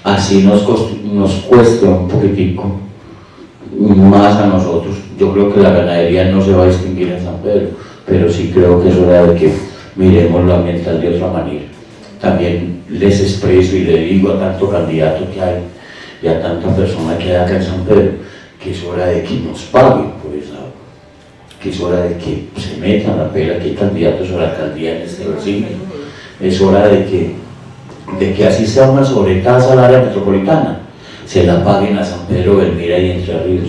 Así nos cuesta un poquitico más a nosotros. Yo creo que la ganadería no se va a extinguir en San Pedro, pero sí creo que es hora de que miremos lo ambiental de otra manera. También les expreso y le digo a tanto candidato que hay y a tanta persona que hay acá en San Pedro, que es hora de que nos paguen por esa agua, que es hora de que se metan la pela, que hay candidatos a la alcaldía en este vecino. Es hora de que así sea una sobretasa al área metropolitana, se la paguen a San Pedro, Belmira y Entre Ríos.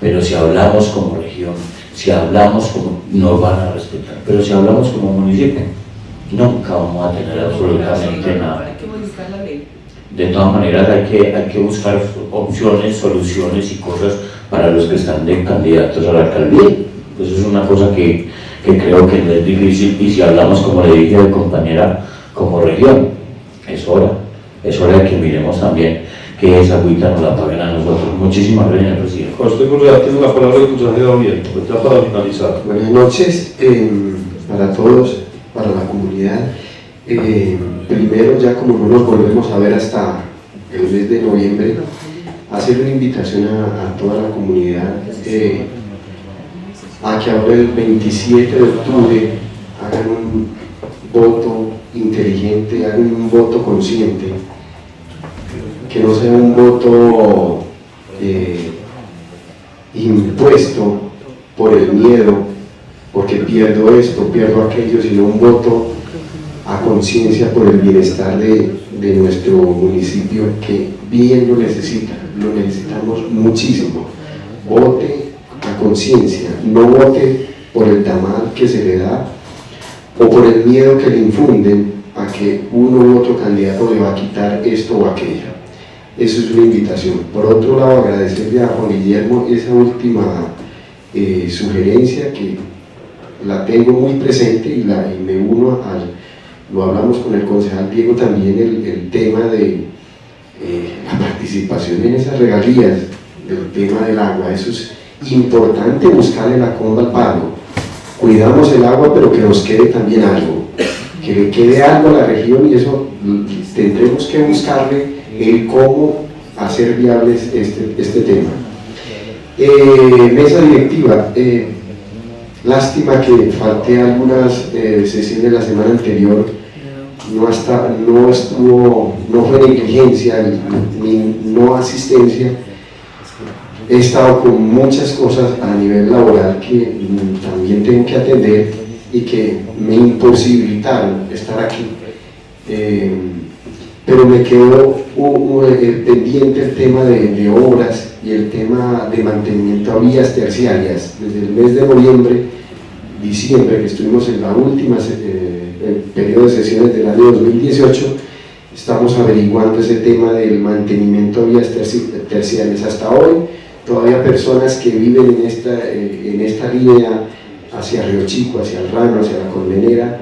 Pero si hablamos como región, si hablamos como, nos van a respetar, pero si hablamos como municipio, nunca vamos a tener absolutamente nada. Hay que modificar la ley. De todas maneras hay que buscar opciones, soluciones y cosas para los que están de candidatos a la alcaldía. Eso es una cosa que creo que no es difícil, y si hablamos, como le dije de compañera, como región, es hora de que miremos también que esa agüita nos la paguen a nosotros. Muchísimas gracias, presidente. Usted, concejal, tiene la palabra el consejero Oviedo, ya para finalizar. Buenas noches para todos, para la comunidad. Primero, ya como no nos volvemos a ver hasta el mes de noviembre, hacer una invitación a toda la comunidad a que ahora el 27 de octubre hagan un voto inteligente, hagan un voto consciente, que no sea un voto impuesto por el miedo, porque pierdo esto, pierdo aquello, sino un voto a conciencia por el bienestar de nuestro municipio, que bien lo necesita, lo necesitamos muchísimo. Vote a conciencia, no vote por el tamal que se le da o por el miedo que le infunden a que uno u otro candidato le va a quitar esto o aquello. Eso es una invitación. Por otro lado, agradecerle a Juan Guillermo esa última sugerencia, que la tengo muy presente y me uno lo hablamos con el concejal Diego también, el tema de la participación en esas regalías, del tema del agua. Eso es importante, buscarle la comba al palo. Cuidamos el agua, pero que nos quede también algo, que le quede algo a la región, y eso tendremos que buscarle el cómo hacer viables este tema. Mesa directiva, lástima que falté a algunas sesiones la semana anterior, no fue negligencia ni no asistencia. He estado con muchas cosas a nivel laboral que también tengo que atender y que me imposibilitaron estar aquí. Pero me quedó pendiente el tema de obras y el tema de mantenimiento a vías terciarias. Desde el mes de noviembre, diciembre, que estuvimos en la última periodo de sesiones del año 2018, estamos averiguando ese tema del mantenimiento a vías terciarias. Hasta hoy, todavía personas que viven en esta línea hacia Río Chico, hacia el Rano, hacia la Colmenera,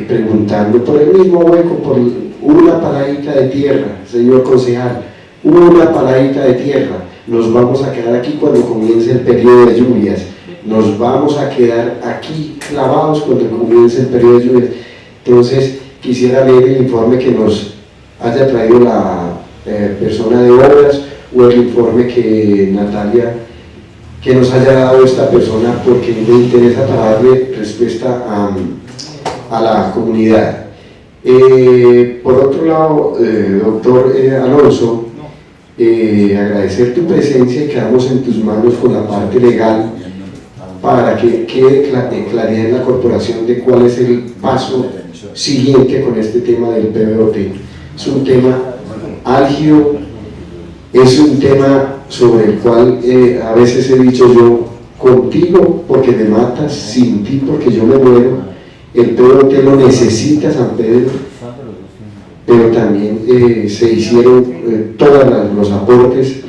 preguntando por el mismo hueco, por una paradita de tierra, señor concejal, una paradita de tierra. Nos vamos a quedar aquí cuando comience el periodo de lluvias, nos vamos a quedar aquí clavados cuando comience el periodo de lluvias. Entonces quisiera leer el informe que nos haya traído la persona de obras, o el informe que Natalia, que nos haya dado esta persona, porque me interesa para darle respuesta a la comunidad. Por otro lado, doctor Alonso, agradecer tu presencia y quedamos en tus manos con la parte legal para que quede claridad en la corporación de cuál es el paso siguiente con este tema del PBOT. Es un tema álgido, es un tema sobre el cual a veces he dicho yo, contigo porque me matas, sin ti porque yo me muero. El PBOT lo necesita San Pedro, pero también se hicieron todos los aportes.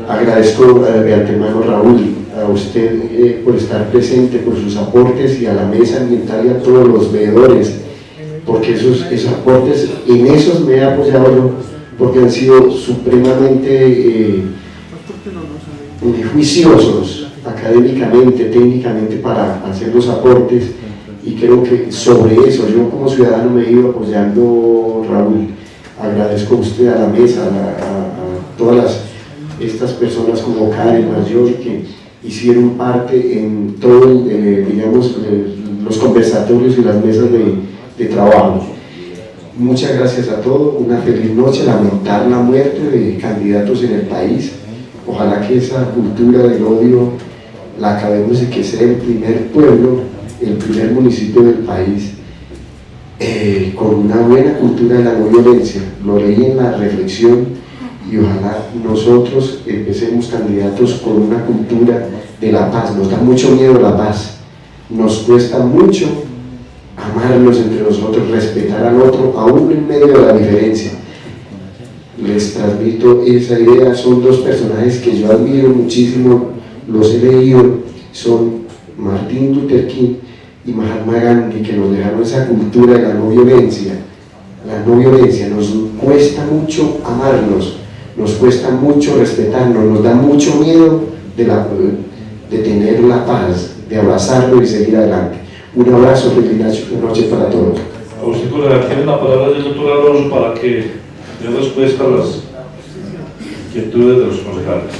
Agradezco de antemano, Raúl, a usted por estar presente, por sus aportes, y a la mesa ambiental y a todos los veedores, porque esos aportes, en esos me he apoyado yo, porque han sido supremamente juiciosos académicamente, técnicamente, para hacer los aportes, y creo que sobre eso yo como ciudadano me he ido apoyando, Raúl. Agradezco a usted, a la mesa, a todas estas personas como Karen Mayor, que hicieron parte en todo, digamos, los conversatorios y las mesas de trabajo. Muchas gracias a todos, una feliz noche. Lamentar la muerte de candidatos en el país. Ojalá que esa cultura del odio la acabemos y que sea el primer pueblo, el primer municipio del país con una buena cultura de la no violencia. Lo leí en la reflexión y ojalá nosotros empecemos candidatos con una cultura de la paz. Nos da mucho miedo la paz, nos cuesta mucho amarnos entre nosotros, respetar al otro, aún en medio de la diferencia. Les transmito esa idea. Son dos personajes que yo admiro muchísimo, los he leído, son Martin Luther King y Mahatma Gandhi, que nos dejaron esa cultura de la no violencia. La no violencia, nos cuesta mucho amarnos, nos cuesta mucho respetarnos, nos da mucho miedo de tener la paz, de abrazarlo y seguir adelante. Un abrazo, feliz noche para todos. A usted, colega, tiene la palabra del doctor Alonso para que dé respuesta a las inquietudes de los concejales.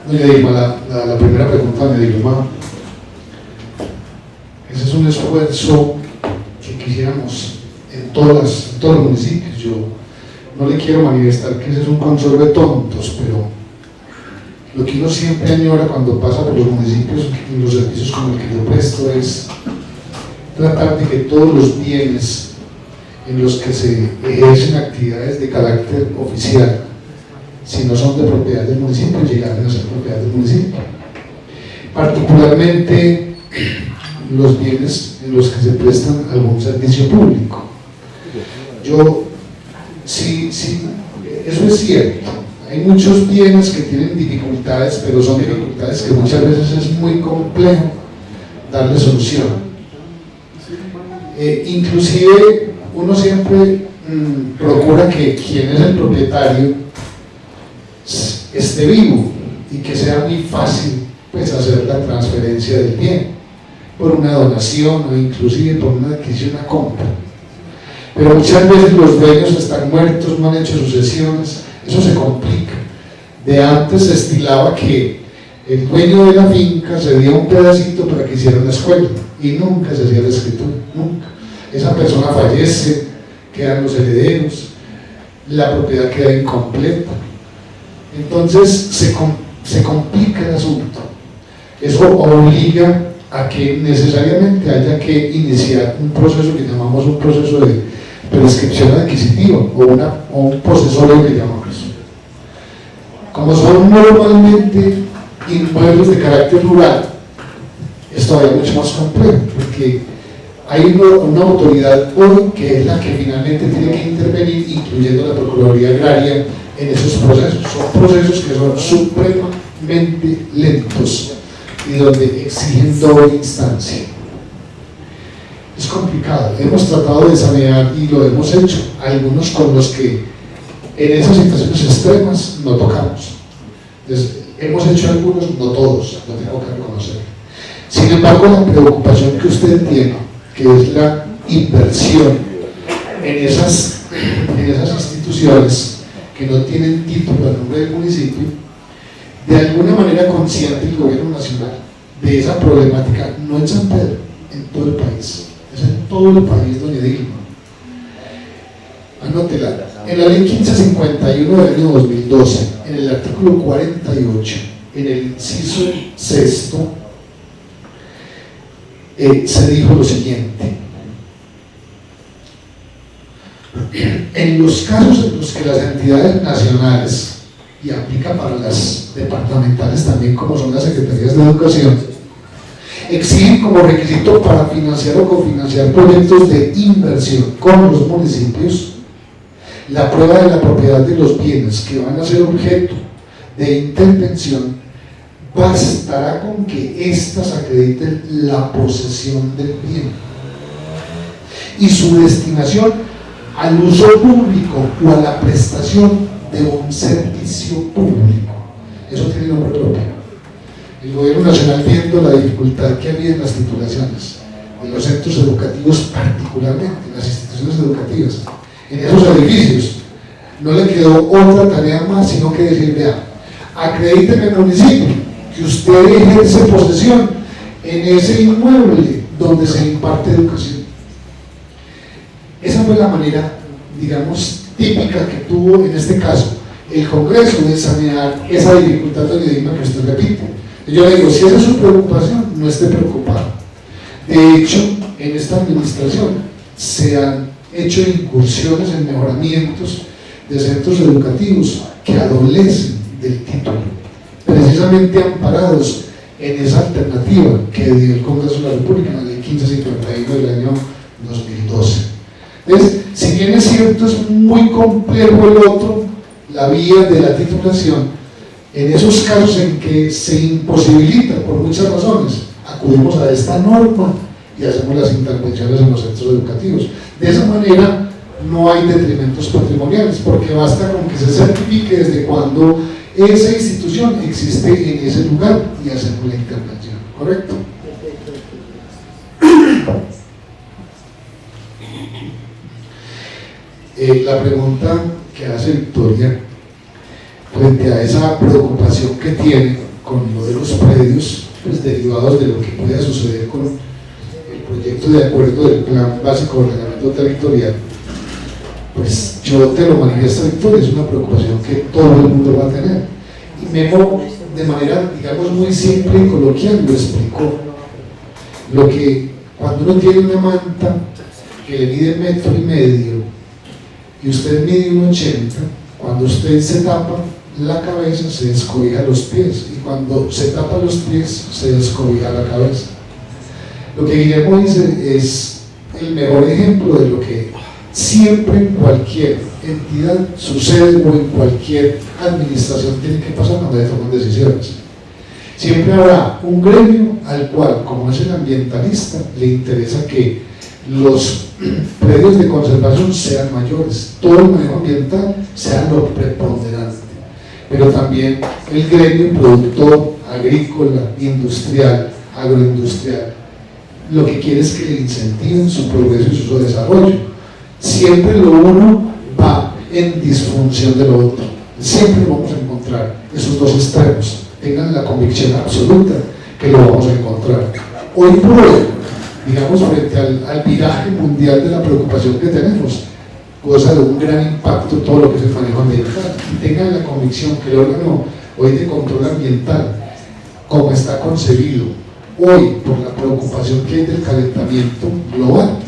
Doña Dilma, la primera pregunta, doña Dilma, ese es un esfuerzo que quisiéramos en todos los municipios. Yo no le quiero manifestar que ese es un consorcio de tontos, pero lo que uno siempre añora cuando pasa por los municipios y los servicios como el que yo presto es tratar de que todos los bienes en los que se ejercen actividades de carácter oficial, si no son de propiedad del municipio, llegaran a ser propiedad del municipio. Particularmente los bienes en los que se prestan algún servicio público. Sí, eso es cierto. Hay muchos bienes que tienen dificultades, pero son dificultades que muchas veces es muy complejo darle solución. Inclusive uno siempre procura que quien es el propietario esté vivo y que sea muy fácil pues hacer la transferencia del bien por una donación o inclusive por una adquisición, una compra. Pero muchas veces los dueños están muertos, no han hecho sucesiones, eso se complica. De antes se estilaba que el dueño de la finca cedía un pedacito para que hiciera una escuela y nunca se hacía la escritura, nunca. Esa persona fallece, quedan los herederos, la propiedad queda incompleta. Entonces se complica el asunto. Eso obliga a que necesariamente haya que iniciar un proceso que llamamos un proceso de prescripción adquisitiva o un posesorio que llamamos. Como son normalmente inmuebles de carácter rural, es todavía mucho más complejo, porque hay una autoridad hoy que es la que finalmente tiene que intervenir, incluyendo la Procuraduría Agraria, en esos procesos. Son procesos que son supremamente lentos y donde exigen doble instancia. Es complicado. Hemos tratado de sanear y lo hemos hecho, algunos con los que en esas situaciones extremas no tocamos. Entonces, hemos hecho algunos, no todos, lo tengo que reconocer. Sin embargo, la preocupación que usted tiene, que es la inversión en esas instituciones que no tienen título a nombre del municipio, de alguna manera consciente el gobierno nacional de esa problemática, no en San Pedro, en todo el país, es en todo el país, doña Dilma. Anótela, en la ley 1551 del año 2012, en el artículo 48, en el inciso sexto, se dijo lo siguiente: en los casos en los que las entidades nacionales y aplica para las departamentales también, como son las secretarías de educación, exigen como requisito para financiar o cofinanciar proyectos de inversión con los municipios la prueba de la propiedad de los bienes que van a ser objeto de intervención. Bastará con que éstas acrediten la posesión del bien y su destinación al uso público o a la prestación de un servicio público. Eso tiene nombre propio. El gobierno nacional, viendo la dificultad que había en las titulaciones, en los centros educativos particularmente, en las instituciones educativas, en esos edificios, no le quedó otra tarea más sino que decir, vea, acrediten el municipio que usted ejerce posesión en ese inmueble donde se imparte educación. Esa fue la manera, digamos, típica que tuvo en este caso el Congreso de sanear esa dificultad del idioma que usted repite. Yo le digo, si esa es su preocupación, no esté preocupado. De hecho, en esta administración se han hecho incursiones en mejoramientos de centros educativos que adolecen del título, precisamente amparados en esa alternativa que dio el Congreso de la República en la Ley 1551 del año 2012. Entonces, si bien es cierto, es muy complejo el otro, la vía de la titulación, en esos casos en que se imposibilita por muchas razones, acudimos a esta norma y hacemos las intervenciones en los centros educativos. De esa manera no hay detrimentos patrimoniales, porque basta con que se certifique desde cuando esa institución existe en ese lugar y hacemos la intervención, ¿correcto? La pregunta que hace Victoria frente a esa preocupación que tiene con lo de los predios, pues derivados de lo que pueda suceder con el proyecto de acuerdo del Plan Básico de Ordenamiento Territorial, pues yo te lo manifiesto, Victoria, es una preocupación que todo el mundo va a tener. Y Memo, de manera, digamos, muy simple y coloquial, lo explicó. Lo que, cuando uno tiene una manta que le mide 1,5 metros y usted mide 1,80, cuando usted se tapa la cabeza se descobija los pies, y cuando se tapa los pies se descobija la cabeza. Lo que Guillermo dice es el mejor ejemplo de lo que siempre en cualquier entidad sucede o en cualquier administración tiene que pasar cuando se toman decisiones. Siempre habrá un gremio al cual, como es el ambientalista, le interesa que los predios de conservación sean mayores, todo el manejo ambiental sea lo preponderante, pero también el gremio productor, agrícola, industrial, agroindustrial, lo que quiere es que le incentiven su progreso y su desarrollo. Siempre lo uno va en disfunción de lo otro, siempre vamos a encontrar esos dos extremos, tengan la convicción absoluta que lo vamos a encontrar. Hoy por hoy, digamos, frente al viraje mundial de la preocupación que tenemos, goza de un gran impacto todo lo que es el manejo ambiental, y tengan la convicción que el órgano hoy de control ambiental, como está concebido hoy por la preocupación que hay del calentamiento global,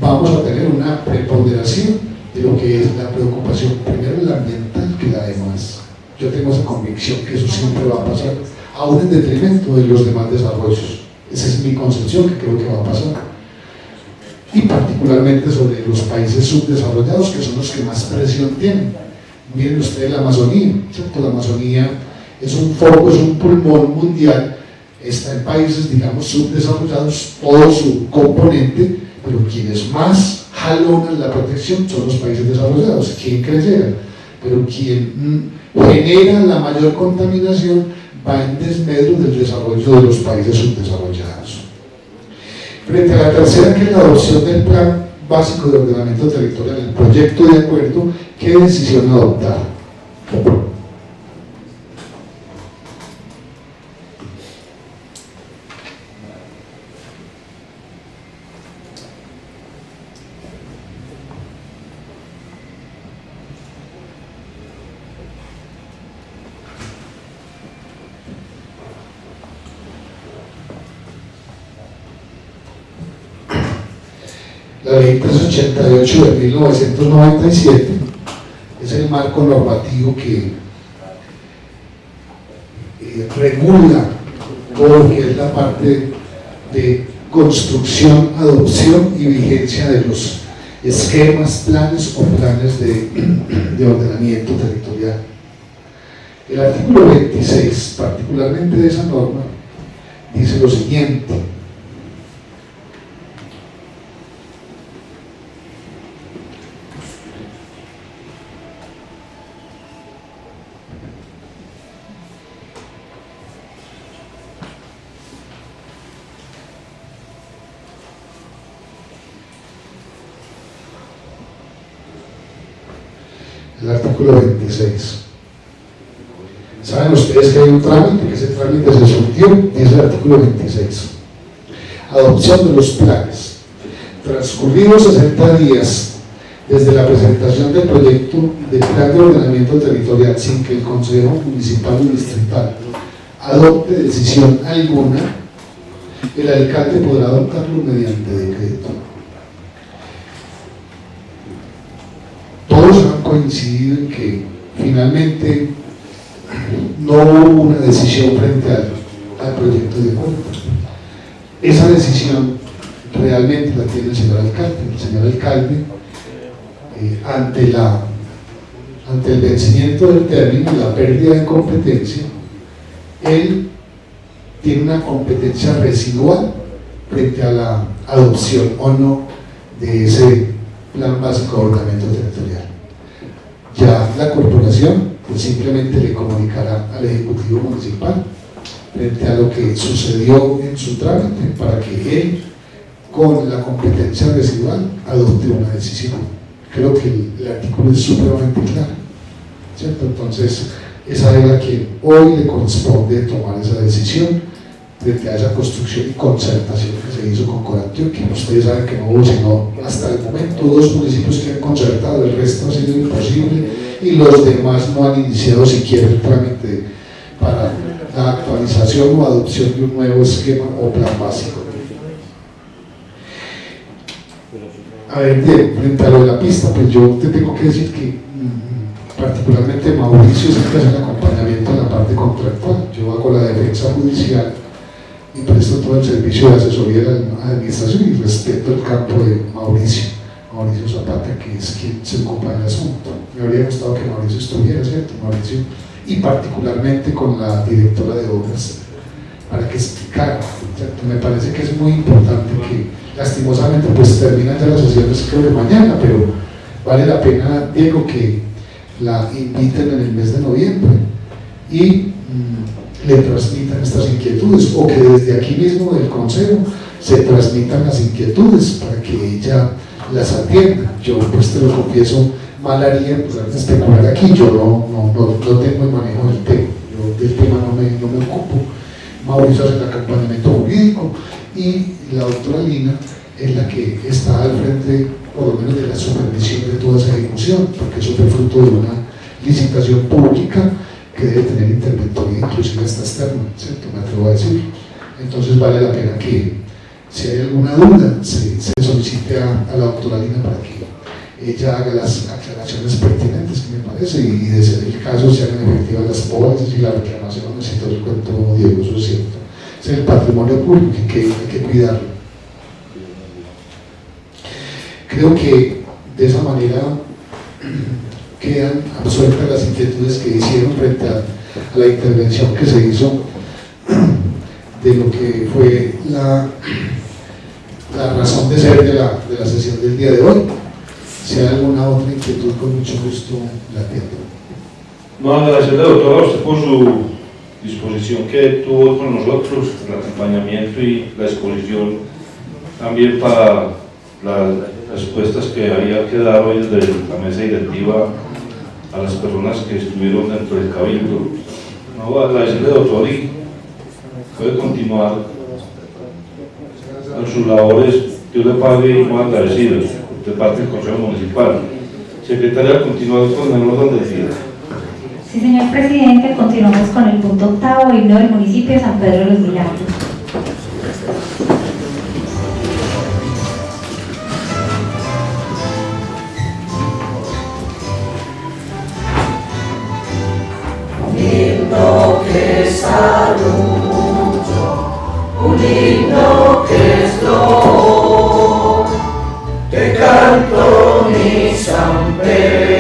vamos a tener una preponderación de lo que es la preocupación, primero la ambiental que la demás. Yo tengo esa convicción que eso siempre va a pasar, aún en detrimento de los demás desarrollos. Esa es mi concepción, que creo que va a pasar. Y particularmente sobre los países subdesarrollados, que son los que más presión tienen. Miren ustedes la Amazonía, ¿cierto? La Amazonía es un foco, es un pulmón mundial, está en países, digamos, subdesarrollados, todo su componente, pero quienes más jalonan la protección son los países desarrollados. ¿Quién creyera? Pero quien genera la mayor contaminación va en desmedro del desarrollo de los países subdesarrollados. Frente a la tercera, que es la adopción del Plan Básico de Ordenamiento Territorial, el proyecto de acuerdo, ¿qué decisión adoptar? La Ley 388 de 1997 es el marco normativo que regula todo lo que es la parte de construcción, adopción y vigencia de los esquemas, planes o planes de ordenamiento territorial. El artículo 26, particularmente de esa norma, dice lo siguiente: el artículo 26. Saben ustedes que hay un trámite, que ese trámite se surtió, dice el artículo 26. Adopción de los planes. Transcurridos 60 días desde la presentación del proyecto de plan de ordenamiento territorial sin que el Consejo Municipal o Distrital adopte decisión alguna, el alcalde podrá adoptarlo mediante decreto. Todos han coincidido en que finalmente no hubo una decisión frente al proyecto de acuerdo. Esa decisión realmente la tiene el señor alcalde. El señor alcalde, ante el vencimiento del término, la pérdida de competencia, él tiene una competencia residual frente a la adopción o no de ese plan básico de ordenamiento territorial. Ya la corporación pues simplemente le comunicará al Ejecutivo Municipal frente a lo que sucedió en su trámite para que él, con la competencia residual, adopte una decisión. Creo que el artículo es supremamente claro, ¿cierto? Entonces, esa es la que hoy le corresponde tomar esa decisión frente a esa construcción y concertación que se hizo con Corantioquia. Ustedes saben que no hubo sino hasta el momento 2 municipios que han concertado, el resto ha sido imposible y los demás no han iniciado siquiera el trámite para la actualización o adopción de un nuevo esquema o plan básico. A ver, frente a lo de la pista, pues yo te tengo que decir que particularmente Mauricio es el que hace el acompañamiento en la parte contractual. Yo hago la defensa judicial y presto todo el servicio de asesoría de la administración y respeto el campo de Mauricio Zapata, que es quien se ocupa del asunto. Me habría gustado que Mauricio estuviera, ¿cierto? Mauricio, y particularmente con la directora de obras, para que explicara, ¿cierto? Me parece que es muy importante que, lastimosamente, pues terminan ya las sesiones creo que mañana, pero vale la pena, Diego, que la inviten en el mes de noviembre y le transmitan estas inquietudes, o que desde aquí mismo del Consejo se transmitan las inquietudes para que ella las atienda. Yo pues te lo confieso, mal haría pues, especular aquí, yo no tengo el manejo del tema, yo del tema no me ocupo. Mauricio hace el acompañamiento jurídico y la doctora Lina es la que está al frente, por lo menos, de la supervisión de toda esa ejecución, porque eso fue fruto de una licitación pública que debe tener interventoría, inclusive hasta externa, ¿cierto? Me atrevo a decir. Entonces vale la pena que, si hay alguna duda, se solicite a la doctora Lina para que ella haga las aclaraciones pertinentes, que me parece, y de ser el caso se hagan efectivas las pólizas y la reclamación. No necesito el cuento, Diego, eso es cierto. Es el patrimonio público que hay que cuidarlo. Creo que de esa manera quedan absueltas las inquietudes que hicieron frente a la intervención que se hizo de lo que fue la razón de ser de la sesión del día de hoy. Si hay alguna otra inquietud, con mucho gusto la atiendo. No, agradecerle, doctora, a usted por su disposición que tuvo con nosotros, el acompañamiento y la exposición también para las respuestas que había que dar hoy desde la mesa directiva a las personas que estuvieron dentro del cabildo. No, agradecerle, doctor, y puede continuar en sus labores. Dios le pague y muy agradecidos de parte del Consejo Municipal. Secretaria, continuar con el orden del día. Sí, señor presidente, continuamos con el punto 8º, himno del municipio de San Pedro de los Milagros. Himno que saludo, un himno que es lo, te canto mi San Pedro.